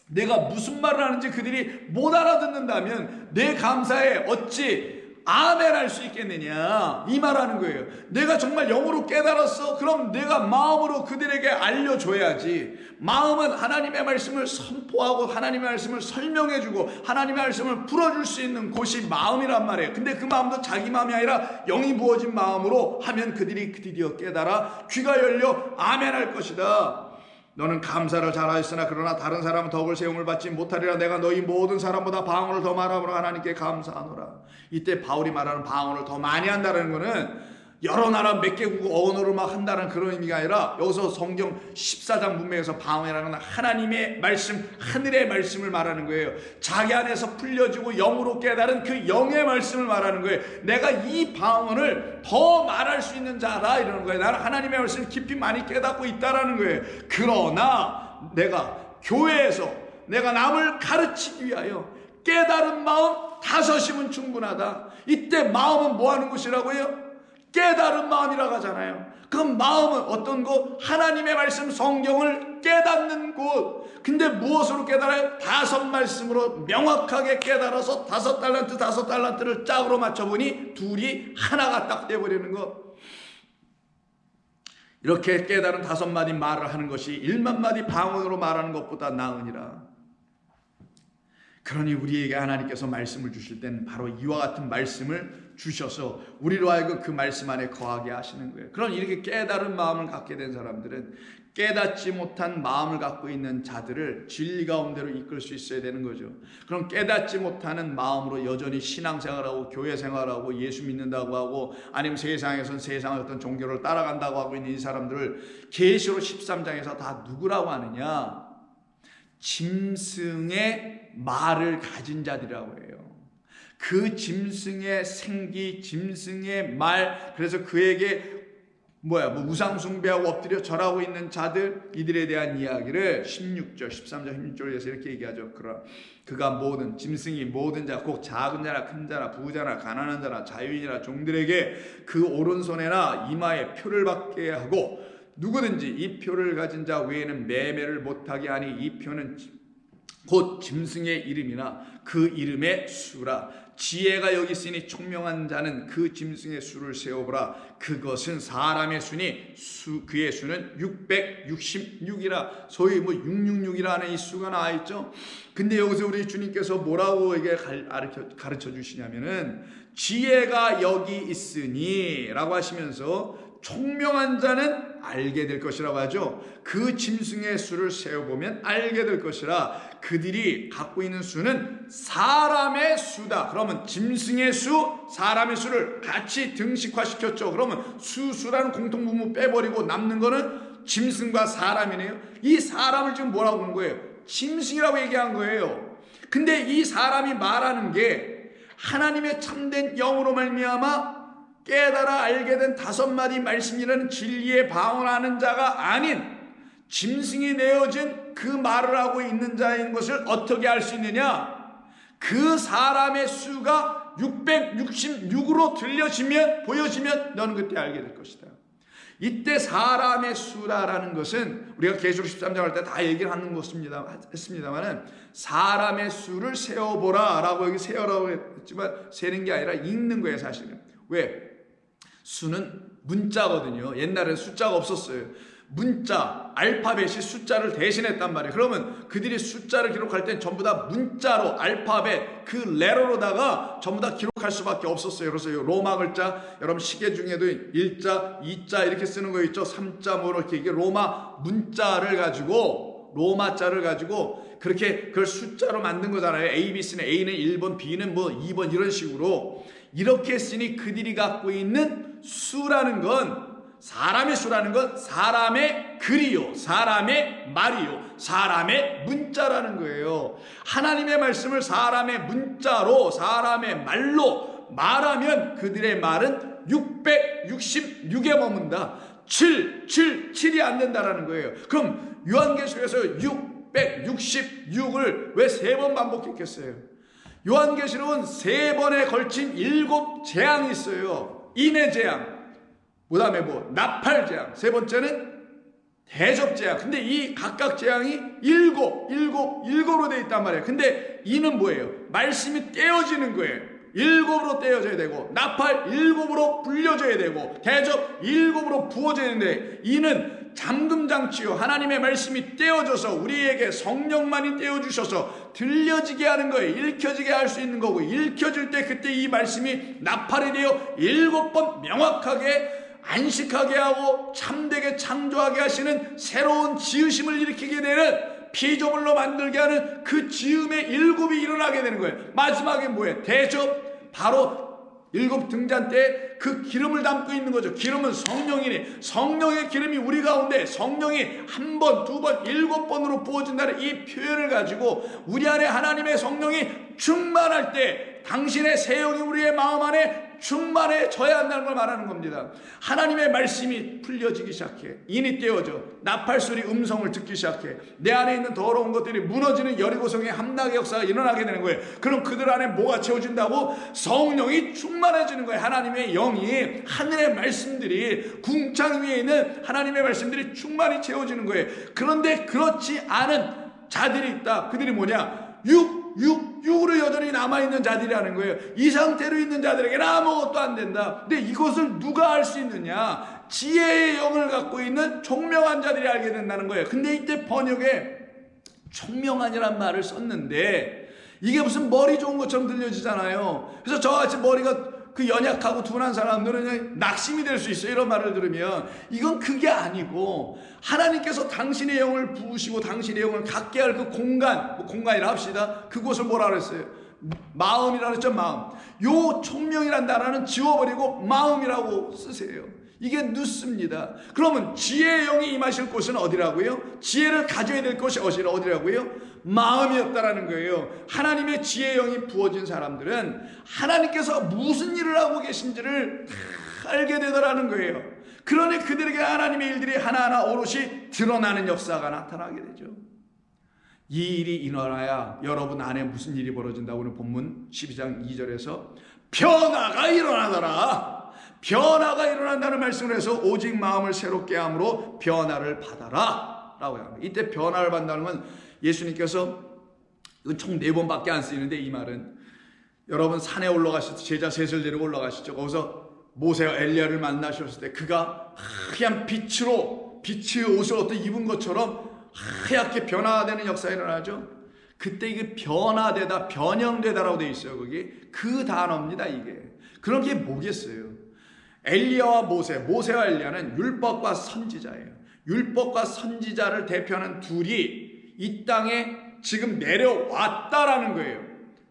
내가 무슨 말을 하는지 그들이 못 알아듣는다면 내 감사에 어찌 아멘 할 수 있겠느냐, 이 말하는 거예요. 내가 정말 영으로 깨달았어? 그럼 내가 마음으로 그들에게 알려줘야지. 마음은 하나님의 말씀을 선포하고 하나님의 말씀을 설명해주고 하나님의 말씀을 풀어줄 수 있는 곳이 마음이란 말이에요. 근데 그 마음도 자기 마음이 아니라 영이 부어진 마음으로 하면 그들이 드디어 깨달아 귀가 열려 아멘 할 것이다. 너는 감사를 잘하였으나 그러나 다른 사람은 덕을 세움을 받지 못하리라. 내가 너희 모든 사람보다 방언을 더 말하므로 하나님께 감사하노라. 이때 바울이 말하는 방언을 더 많이 한다는 것은 여러 나라 몇 개국 언어를 막 한다는 그런 의미가 아니라, 여기서 성경 14장 문맥에서 방언이라는 건 하나님의 말씀, 하늘의 말씀을 말하는 거예요. 자기 안에서 풀려지고 영으로 깨달은 그 영의 말씀을 말하는 거예요. 내가 이 방언을 더 말할 수 있는 자다, 이러는 거예요. 나는 하나님의 말씀을 깊이 많이 깨닫고 있다라는 거예요. 그러나 내가 교회에서 내가 남을 가르치기 위하여 깨달은 마음 5이면 충분하다. 이때 마음은 뭐 하는 것이라고요? 깨달은 마음이라고 하잖아요. 그 마음은 어떤 곳? 하나님의 말씀 성경을 깨닫는 곳. 근데 무엇으로 깨달아요? 5 말씀으로 명확하게 깨달아서 5 달란트를 짝으로 맞춰보니 둘이 하나가 딱 돼버리는 것. 이렇게 깨달은 5마디 말을 하는 것이 1만 마디 방언으로 말하는 것보다 나으니라. 그러니 우리에게 하나님께서 말씀을 주실 때는 바로 이와 같은 말씀을 주셔서 우리로 하여금 그 말씀 안에 거하게 하시는 거예요. 그럼 이렇게 깨달은 마음을 갖게 된 사람들은 깨닫지 못한 마음을 갖고 있는 자들을 진리 가운데로 이끌 수 있어야 되는 거죠. 그럼 깨닫지 못하는 마음으로 여전히 신앙생활하고 교회 생활하고 예수 믿는다고 하고 아니면 세상에선 세상의 어떤 종교를 따라간다고 하고 있는 이 사람들을 계시록 13장에서 다 누구라고 하느냐? 짐승의 말을 가진 자들이라고 해요. 그 짐승의 생기, 짐승의 말, 그래서 그에게 우상 숭배하고 엎드려 절하고 있는 자들, 이들에 대한 이야기를 16절, 13절, 16절에서 이렇게 얘기하죠. 그가 모든 짐승이 모든 자, 곧 작은 자나 큰 자나 부자나 가난한 자나 자유인이나 종들에게 그 오른손에나 이마에 표를 받게 하고 누구든지 이 표를 가진 자 외에는 매매를 못하게 하니 이 표는 곧 짐승의 이름이나 그 이름의 수라. 지혜가 여기 있으니 총명한 자는 그 짐승의 수를 세어보라. 그것은 사람의 수니 그의 수는 666이라. 소위 666이라는 이 수가 나와 있죠. 근데 여기서 우리 주님께서 뭐라고 이게 가르쳐 주시냐면은 지혜가 여기 있으니 라고 하시면서 총명한 자는 알게 될 것이라고 하죠. 그 짐승의 수를 세어보면 알게 될 것이라. 그들이 갖고 있는 수는 사람의 수다. 그러면 짐승의 수, 사람의 수를 같이 등식화시켰죠. 그러면 수라는 공통분모 빼버리고 남는 거는 짐승과 사람이네요. 이 사람을 지금 뭐라고 하는 거예요? 짐승이라고 얘기한 거예요. 근데 이 사람이 말하는 게 하나님의 참된 영으로 말미암아 깨달아 알게 된 5마디 말씀이라는 진리에 방언하는 자가 아닌 짐승이 내어진 그 말을 하고 있는 자인 것을 어떻게 알 수 있느냐? 그 사람의 수가 666으로 보여지면 너는 그때 알게 될 것이다. 이때 사람의 수라라는 것은 우리가 계시록 13장 할 때 다 얘기를 하는 것입니다만은 사람의 수를 세어보라 라고 여기 세어라고 했지만 세는 게 아니라 읽는 거예요. 사실은. 왜? 수는 문자거든요. 옛날에는 숫자가 없었어요. 문자, 알파벳이 숫자를 대신했단 말이에요. 그러면 그들이 숫자를 기록할 땐 전부 다 문자로, 알파벳, 그 레터로다가 전부 다 기록할 수밖에 없었어요. 그래서 로마 글자, 여러분 시계 중에도 1자, 2자 이렇게 쓰는 거 있죠. 3자 뭐 이렇게 이게 로마 문자를 가지고, 로마자를 가지고 그렇게 그걸 숫자로 만든 거잖아요. A, B, C는 A는 1번, B는 2번 이런 식으로 이렇게 했으니 그들이 갖고 있는 수라는 건 사람의 수라는 건 사람의 글이요, 사람의 말이요, 사람의 문자라는 거예요. 하나님의 말씀을 사람의 문자로, 사람의 말로 말하면 그들의 말은 666에 머문다. 7이 안 된다라는 거예요. 그럼 요한계시록에서 666을 왜 3번 반복했겠어요? 요한계시록은 3번에 걸친 7재앙이 있어요. 인의 재앙, 그 다음에 나팔 재앙, 3번째는 대접 재앙. 근데 이 각각 재앙이 7으로 되어 있단 말이에요. 근데 이는 뭐예요? 말씀이 떼어지는 거예요. 7으로 떼어져야 되고, 나팔 7으로 불려져야 되고, 대접 7으로 부어져야 되는데, 이는 잠금장치요, 하나님의 말씀이 떼어져서 우리에게 성령만이 떼어주셔서 들려지게 하는 거예요. 읽혀지게 할 수 있는 거고, 읽혀질 때 그때 이 말씀이 나팔이 되어 7번 명확하게 안식하게 하고 참되게 창조하게 하시는 새로운 지으심을 일으키게 되는, 피조물로 만들게 하는 그 지음의 7이 일어나게 되는 거예요. 마지막에 뭐예요? 대접, 바로 7 등잔 때 그 기름을 담고 있는 거죠. 기름은 성령이니, 성령의 기름이 우리 가운데, 성령이 1번, 2번, 7번으로 부어진다는 이 표현을 가지고 우리 안에 하나님의 성령이 충만할 때 당신의 새 영이 우리의 마음 안에 충만해져야 한다는 걸 말하는 겁니다. 하나님의 말씀이 풀려지기 시작해. 인이 떼어져. 나팔소리 음성을 듣기 시작해. 내 안에 있는 더러운 것들이 무너지는 여리고성의 함락의 역사가 일어나게 되는 거예요. 그럼 그들 안에 뭐가 채워진다고? 성령이 충만해지는 거예요. 하나님의 영이, 하늘의 말씀들이, 궁창 위에 있는 하나님의 말씀들이 충만히 채워지는 거예요. 그런데 그렇지 않은 자들이 있다. 그들이 뭐냐? 6으로 여전히 남아있는 자들이라는 거예요. 이 상태로 있는 자들에게는 아무것도 안 된다. 근데 이것을 누가 알 수 있느냐? 지혜의 영을 갖고 있는 총명한 자들이 알게 된다는 거예요. 근데 이때 번역에 총명한이란 말을 썼는데 이게 무슨 머리 좋은 것처럼 들려지잖아요. 그래서 저같이 머리가 그 연약하고 둔한 사람들은 낙심이 될 수 있어요. 이런 말을 들으면. 이건 그게 아니고 하나님께서 당신의 영을 부으시고 당신의 영을 갖게 할 그 공간, 공간이라 합시다. 그곳을 뭐라 그랬어요? 마음이라 그랬죠. 마음. 요 총명이란 단어는 지워버리고 마음이라고 쓰세요. 이게 뉴스입니다. 그러면 지혜의 영이 임하실 곳은 어디라고요? 지혜를 가져야 될 곳이 어디라고요? 마음이었다라는 거예요. 하나님의 지혜의 영이 부어진 사람들은 하나님께서 무슨 일을 하고 계신지를 다 알게 되더라는 거예요. 그러니 그들에게 하나님의 일들이 하나하나 오롯이 드러나는 역사가 나타나게 되죠. 이 일이 일어나야 여러분 안에 무슨 일이 벌어진다고 오늘 본문 12장 2절에서 변화가 일어나더라. 변화가 일어난다는 말씀을 해서 오직 마음을 새롭게 함으로 변화를 받아라 라고 합니다. 이때 변화를 받는다는 건 예수님께서 이건 총 4번밖에 안 쓰이는데 이 말은 여러분 산에 올라가실 때 제자 셋을 데리고 올라가시죠. 거기서 모세와 엘리야를 만나셨을 때 그가 하얀 빛의 옷을 어떤 입은 것처럼 하얗게 변화되는 역사가 일어나죠. 그때 이게 변화되다, 변형되다라고 되어 있어요. 거기 그 단어입니다. 이게. 그런 게 뭐겠어요? 엘리야와 모세와 엘리야는 율법과 선지자예요. 율법과 선지자를 대표하는 둘이 이 땅에 지금 내려왔다라는 거예요.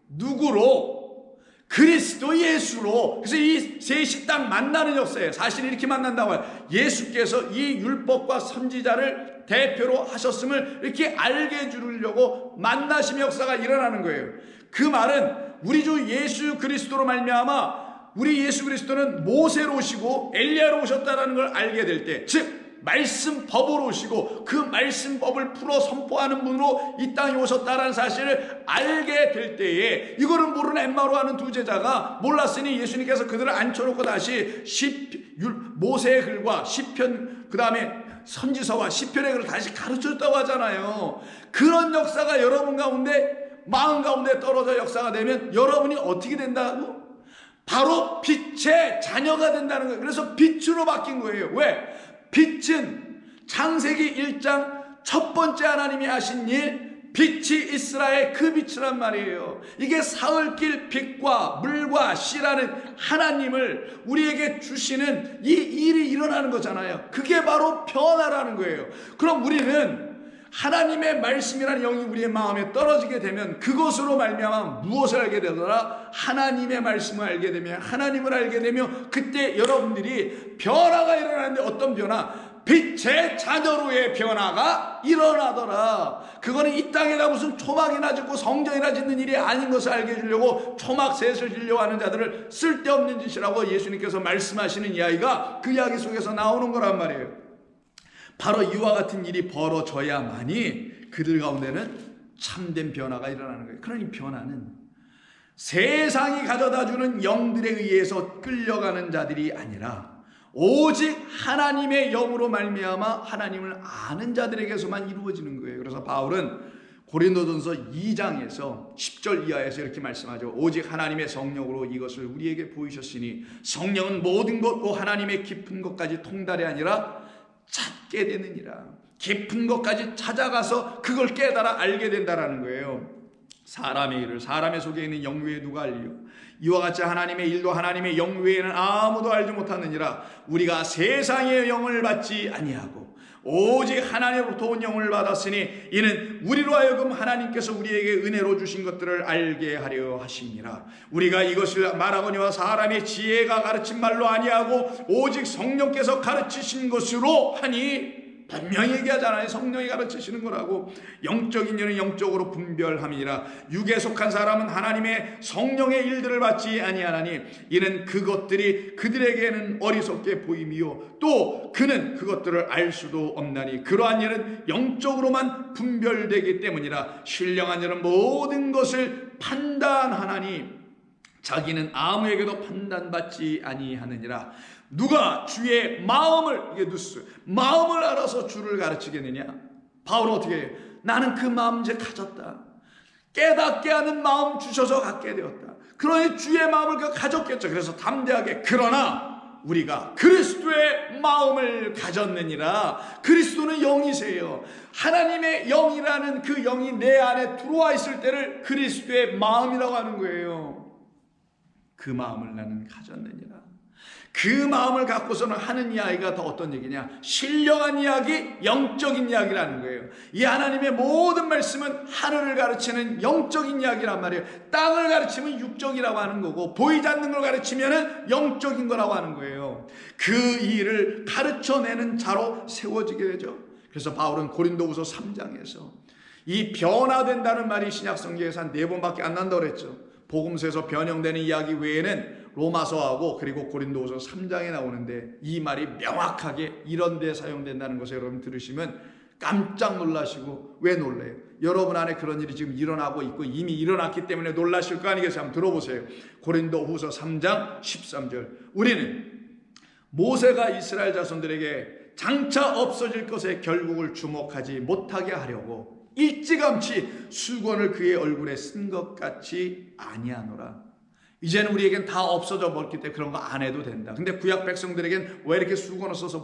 누구로? 그리스도 예수로. 그래서 이 셋이 딱 만나는 역사예요. 사실 이렇게 만난다고 해요. 예수께서 이 율법과 선지자를 대표로 하셨음을 이렇게 알게 해주려고 만나심의 역사가 일어나는 거예요. 그 말은 우리 주 예수 그리스도로 말미암아 우리 예수 그리스도는 모세로 오시고 엘리야로 오셨다는 걸 알게 될 때, 즉 말씀 법으로 오시고 그 말씀 법을 풀어 선포하는 분으로 이 땅에 오셨다는 사실을 알게 될 때에, 이거를 모르는 엠마오로 하는 두 제자가 몰랐으니 예수님께서 그들을 앉혀놓고 다시 모세의 글과 시편, 그 다음에 선지서와 시편의 글을 다시 가르쳤다고 하잖아요. 그런 역사가 여러분 가운데, 마음 가운데 떨어져 역사가 되면 여러분이 어떻게 된다고? 바로 빛의 자녀가 된다는 거예요. 그래서 빛으로 바뀐 거예요. 왜? 빛은 창세기 1장 첫 번째 하나님이 하신 일, 빛이 이스라엘 그 빛이란 말이에요. 이게 사흘길 빛과 물과 씨라는 하나님을 우리에게 주시는 이 일이 일어나는 거잖아요. 그게 바로 변화라는 거예요. 그럼 우리는 하나님의 말씀이라는 영이 우리의 마음에 떨어지게 되면 그것으로 말미암아 무엇을 알게 되더라? 하나님의 말씀을 알게 되면, 하나님을 알게 되면 그때 여러분들이 변화가 일어나는데, 어떤 변화? 빛의 자녀로의 변화가 일어나더라. 그거는 이 땅에다 무슨 초막이나 짓고 성전이나 짓는 일이 아닌 것을 알게 해주려고 초막셋을 지려고 하는 자들을 쓸데없는 짓이라고 예수님께서 말씀하시는 이야기가 그 이야기 속에서 나오는 거란 말이에요. 바로 이와 같은 일이 벌어져야만이 그들 가운데는 참된 변화가 일어나는 거예요. 그러니 변화는 세상이 가져다주는 영들에 의해서 끌려가는 자들이 아니라 오직 하나님의 영으로 말미암아 하나님을 아는 자들에게서만 이루어지는 거예요. 그래서 바울은 고린도전서 2장에서 10절 이하에서 이렇게 말씀하죠. 오직 하나님의 성령으로 이것을 우리에게 보이셨으니 성령은 모든 것고 하나님의 깊은 것까지 통달이 아니라 찾게 되느니라. 깊은 것까지 찾아가서 그걸 깨달아 알게 된다라는 거예요. 사람의 일을 사람의 속에 있는 영 외에 누가 알리요? 이와 같이 하나님의 일도 하나님의 영 외에는 아무도 알지 못하느니라. 우리가 세상의 영을 받지 아니하고 오직 하나님으로부터 온 영을 받았으니 이는 우리로 하여금 하나님께서 우리에게 은혜로 주신 것들을 알게 하려 하심이라. 우리가 이것을 말하거니와 사람의 지혜가 가르친 말로 아니하고 오직 성령께서 가르치신 것으로 하니, 분명히 얘기하잖아요. 성령이 가르치시는 거라고. 영적인 일은 영적으로 분별함이니라. 육에 속한 사람은 하나님의 성령의 일들을 받지 아니하나니 이는 그것들이 그들에게는 어리석게 보임이요 또 그는 그것들을 알 수도 없나니 그러한 일은 영적으로만 분별되기 때문이라. 신령한 일은 모든 것을 판단하나니 자기는 아무에게도 판단받지 아니하느니라. 누가 주의 마음을, 이게 누스, 마음을 알아서 주를 가르치겠느냐? 바울은 어떻게 해요? 나는 그 마음 이제 가졌다. 깨닫게 하는 마음 주셔서 갖게 되었다. 그러니 주의 마음을 가졌겠죠. 그래서 담대하게, 그러나 우리가 그리스도의 마음을 가졌느니라. 그리스도는 영이세요. 하나님의 영이라는 그 영이 내 안에 들어와 있을 때를 그리스도의 마음이라고 하는 거예요. 그 마음을 나는 가졌느니라. 그 마음을 갖고서는 하는 이야기가 더 어떤 얘기냐? 신령한 이야기, 영적인 이야기라는 거예요. 이 하나님의 모든 말씀은 하늘을 가르치는 영적인 이야기란 말이에요. 땅을 가르치면 육적이라고 하는 거고, 보이지 않는 걸 가르치면 영적인 거라고 하는 거예요. 그 일을 가르쳐내는 자로 세워지게 되죠. 그래서 바울은 고린도후서 3장에서 이 변화된다는 말이 신약성경에서 한 4번밖에 안 난다고 그랬죠. 복음서에서 변형되는 이야기 외에는 로마서하고 그리고 고린도후서 3장에 나오는데 이 말이 명확하게 이런 데 사용된다는 것을 여러분 들으시면 깜짝 놀라시고, 왜 놀래요? 여러분 안에 그런 일이 지금 일어나고 있고 이미 일어났기 때문에 놀라실 거 아니겠어요? 한번 들어보세요. 고린도후서 3장 13절. 우리는 모세가 이스라엘 자손들에게 장차 없어질 것에 결국을 주목하지 못하게 하려고 일찌감치 수건을 그의 얼굴에 쓴 것 같이 아니하노라. 이제는 우리에겐 다 없어져 버렸기 때문에 그런 거 안 해도 된다. 근데 구약 백성들에겐 왜 이렇게 수건을 써서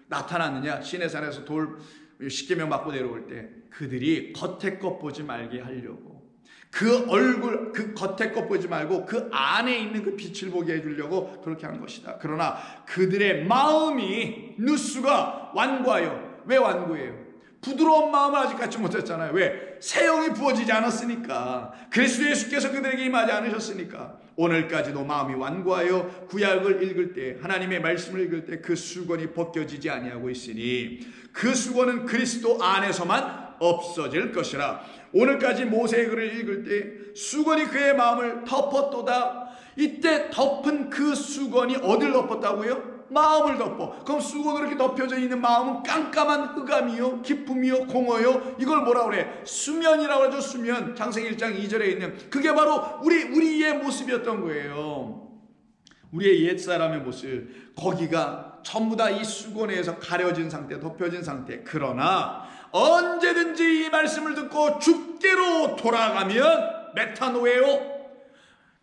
나타났느냐? 시내산에서 돌 10계명 받고 내려올 때 그들이 겉에 것 보지 말게 하려고, 그 얼굴, 그 겉에 것 보지 말고 그 안에 있는 그 빛을 보게 해주려고 그렇게 한 것이다. 그러나 그들의 마음이 누수가 완고하여. 왜 완고해요? 부드러운 마음을 아직 갖지 못했잖아요. 왜? 새 영이 부어지지 않았으니까. 그리스도 예수께서 그들에게 임하지 않으셨으니까. 오늘까지도 마음이 완고하여 구약을 읽을 때, 하나님의 말씀을 읽을 때 그 수건이 벗겨지지 아니하고 있으니 그 수건은 그리스도 안에서만 없어질 것이라. 오늘까지 모세의 글을 읽을 때 수건이 그의 마음을 덮었도다. 이때 덮은 그 수건이 어딜 덮었다고요? 마음을 덮어. 그럼 수건으로 이렇게 덮여져 있는 마음은 깜깜한 흑암이요, 기쁨이요, 공허요. 이걸 뭐라 그래? 수면이라고 하죠. 수면. 창세기 1장 2절에 있는 그게 바로 우리의 모습이었던 거예요. 우리의 옛사람의 모습. 거기가 전부 다 이 수건에서 가려진 상태, 덮여진 상태. 그러나 언제든지 이 말씀을 듣고 주께로 돌아가면 메타노에요,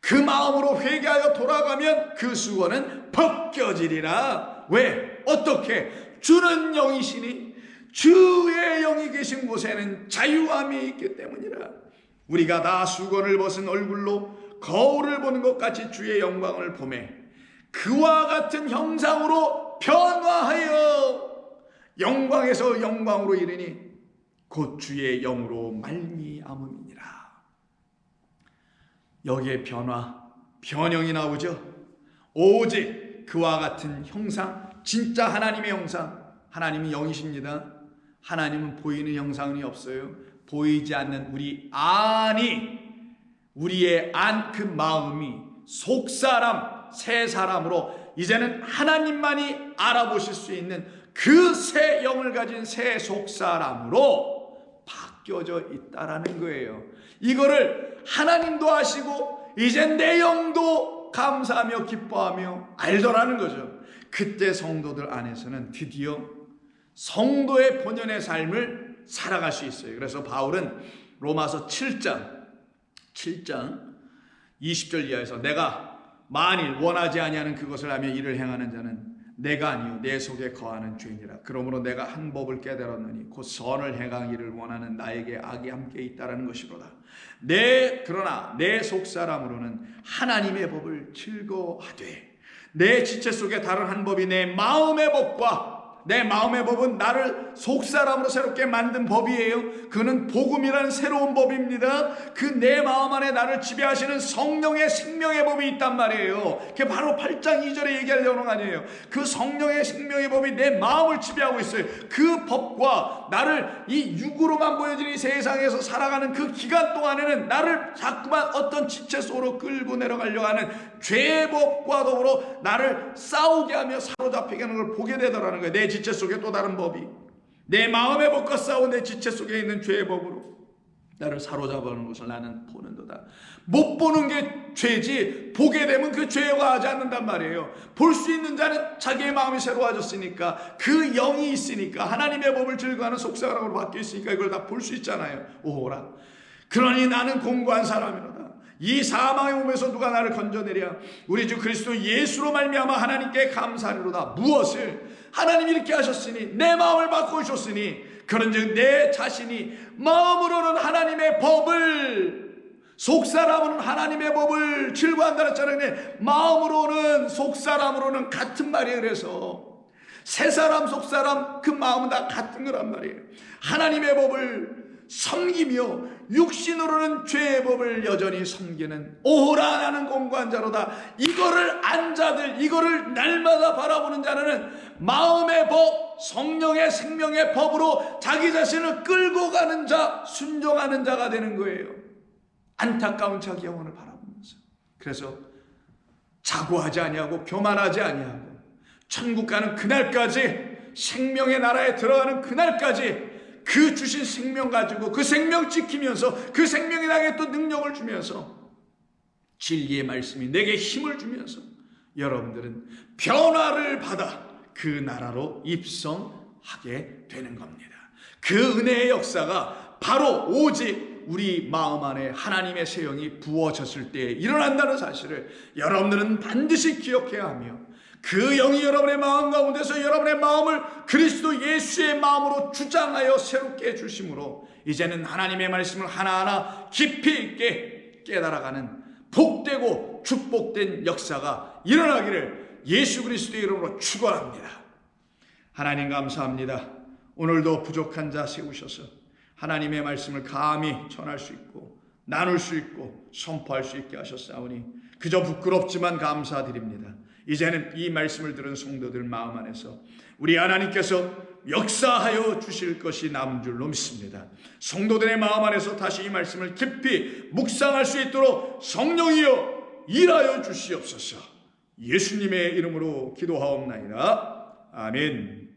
그 마음으로 회개하여 돌아가면 그 수건은 벗겨지리라. 왜? 어떻게? 주는 영이시니 주의 영이 계신 곳에는 자유함이 있기 때문이라. 우리가 다 수건을 벗은 얼굴로 거울을 보는 것 같이 주의 영광을 보매 그와 같은 형상으로 변화하여 영광에서 영광으로 이르니 곧 주의 영으로 말미암음이니라. 여기에 변형이 나오죠. 오직 그와 같은 형상, 진짜 하나님의 형상, 하나님은 영이십니다. 하나님은 보이는 형상이 없어요. 보이지 않는 우리 안이, 우리의 안 그 마음이 속사람, 새 사람으로 이제는 하나님만이 알아보실 수 있는 그 새 영을 가진 새 속사람으로 바뀌어져 있다라는 거예요. 이거를 하나님도 아시고 이제 내 영도 감사하며 기뻐하며 알더라는 거죠. 그때 성도들 안에서는 드디어 성도의 본연의 삶을 살아갈 수 있어요. 그래서 바울은 로마서 7장 20절 이하에서 내가 만일 원하지 아니하는 그것을 하며 이를 행하는 자는 내가 아니요 내 속에 거하는 죄니라. 그러므로 내가 한 법을 깨달았느니 곧 선을 행하기를 원하는 나에게 악이 함께 있다라는 것이로다. 그러나 내 속사람으로는 하나님의 법을 즐거워하되 내 지체 속에 다른 한 법이 내 마음의 법과, 내 마음의 법은 나를 속사람으로 새롭게 만든 법이에요. 그는 복음이라는 새로운 법입니다. 그 내 마음 안에 나를 지배하시는 성령의 생명의 법이 있단 말이에요. 그게 바로 8장 2절에 얘기할 내용 아니에요. 그 성령의 생명의 법이 내 마음을 지배하고 있어요. 그 법과 나를 이 육으로만 보여지는 이 세상에서 살아가는 그 기간 동안에는 나를 자꾸만 어떤 지체 속으로 끌고 내려가려고 하는 죄의 법과 더불어 나를 싸우게 하며 사로잡히게 하는 걸 보게 되더라는 거예요. 내 지체 속에 또 다른 법이, 내 마음의 법과 싸운 내 지체 속에 있는 죄의 법으로 나를 사로잡아오는 것을 나는 보는도다. 못 보는 게 죄지 보게 되면 그 죄가 하지 않는단 말이에요. 볼 수 있는 자는 자기의 마음이 새로워졌으니까, 그 영이 있으니까, 하나님의 법을 즐거워하는 속사람으로 바뀌어 있으니까 이걸 다 볼 수 있잖아요. 오호라. 그러니 나는 공고한 사람이로다. 이 사망의 몸에서 누가 나를 건져내랴. 우리 주 그리스도 예수로 말미암아 하나님께 감사하리로다. 무엇을? 하나님이 이렇게 하셨으니, 내 마음을 바꾸셨으니, 그런즉 내 자신이 마음으로는 하나님의 법을, 속사람으로는 하나님의 법을 즐거워한다는 했잖아요. 마음으로는 속사람으로는 같은 말이에요. 그래서 새 사람 속사람 그 마음은 다 같은 거란 말이에요. 하나님의 법을 섬기며 육신으로는 죄의 법을 여전히 섬기는 오호라 나는 공고한 자로다. 이거를 안 자들, 이거를 날마다 바라보는 자는 마음의 법, 성령의 생명의 법으로 자기 자신을 끌고 가는 자, 순종하는 자가 되는 거예요. 안타까운 자기 영혼을 바라보면서. 그래서 자고하지 아니하고 교만하지 아니하고 천국 가는 그날까지, 생명의 나라에 들어가는 그날까지 그 주신 생명 가지고 그 생명 지키면서, 그 생명이 나에게 또 능력을 주면서, 진리의 말씀이 내게 힘을 주면서 여러분들은 변화를 받아 그 나라로 입성하게 되는 겁니다. 그 은혜의 역사가 바로 오직 우리 마음 안에 하나님의 새 영이 부어졌을 때 일어난다는 사실을 여러분들은 반드시 기억해야 하며, 그 영이 여러분의 마음 가운데서 여러분의 마음을 그리스도 예수의 마음으로 주장하여 새롭게 해주심으로 이제는 하나님의 말씀을 하나하나 깊이 있게 깨달아가는 복되고 축복된 역사가 일어나기를 예수 그리스도의 이름으로 축원합니다. 하나님 감사합니다. 오늘도 부족한 자 세우셔서 하나님의 말씀을 감히 전할 수 있고 나눌 수 있고 선포할 수 있게 하셨사오니 그저 부끄럽지만 감사드립니다. 이제는 이 말씀을 들은 성도들 마음 안에서 우리 하나님께서 역사하여 주실 것이 남은 줄로 믿습니다. 성도들의 마음 안에서 다시 이 말씀을 깊이 묵상할 수 있도록 성령이여 일하여 주시옵소서. 예수님의 이름으로 기도하옵나이다. 아멘.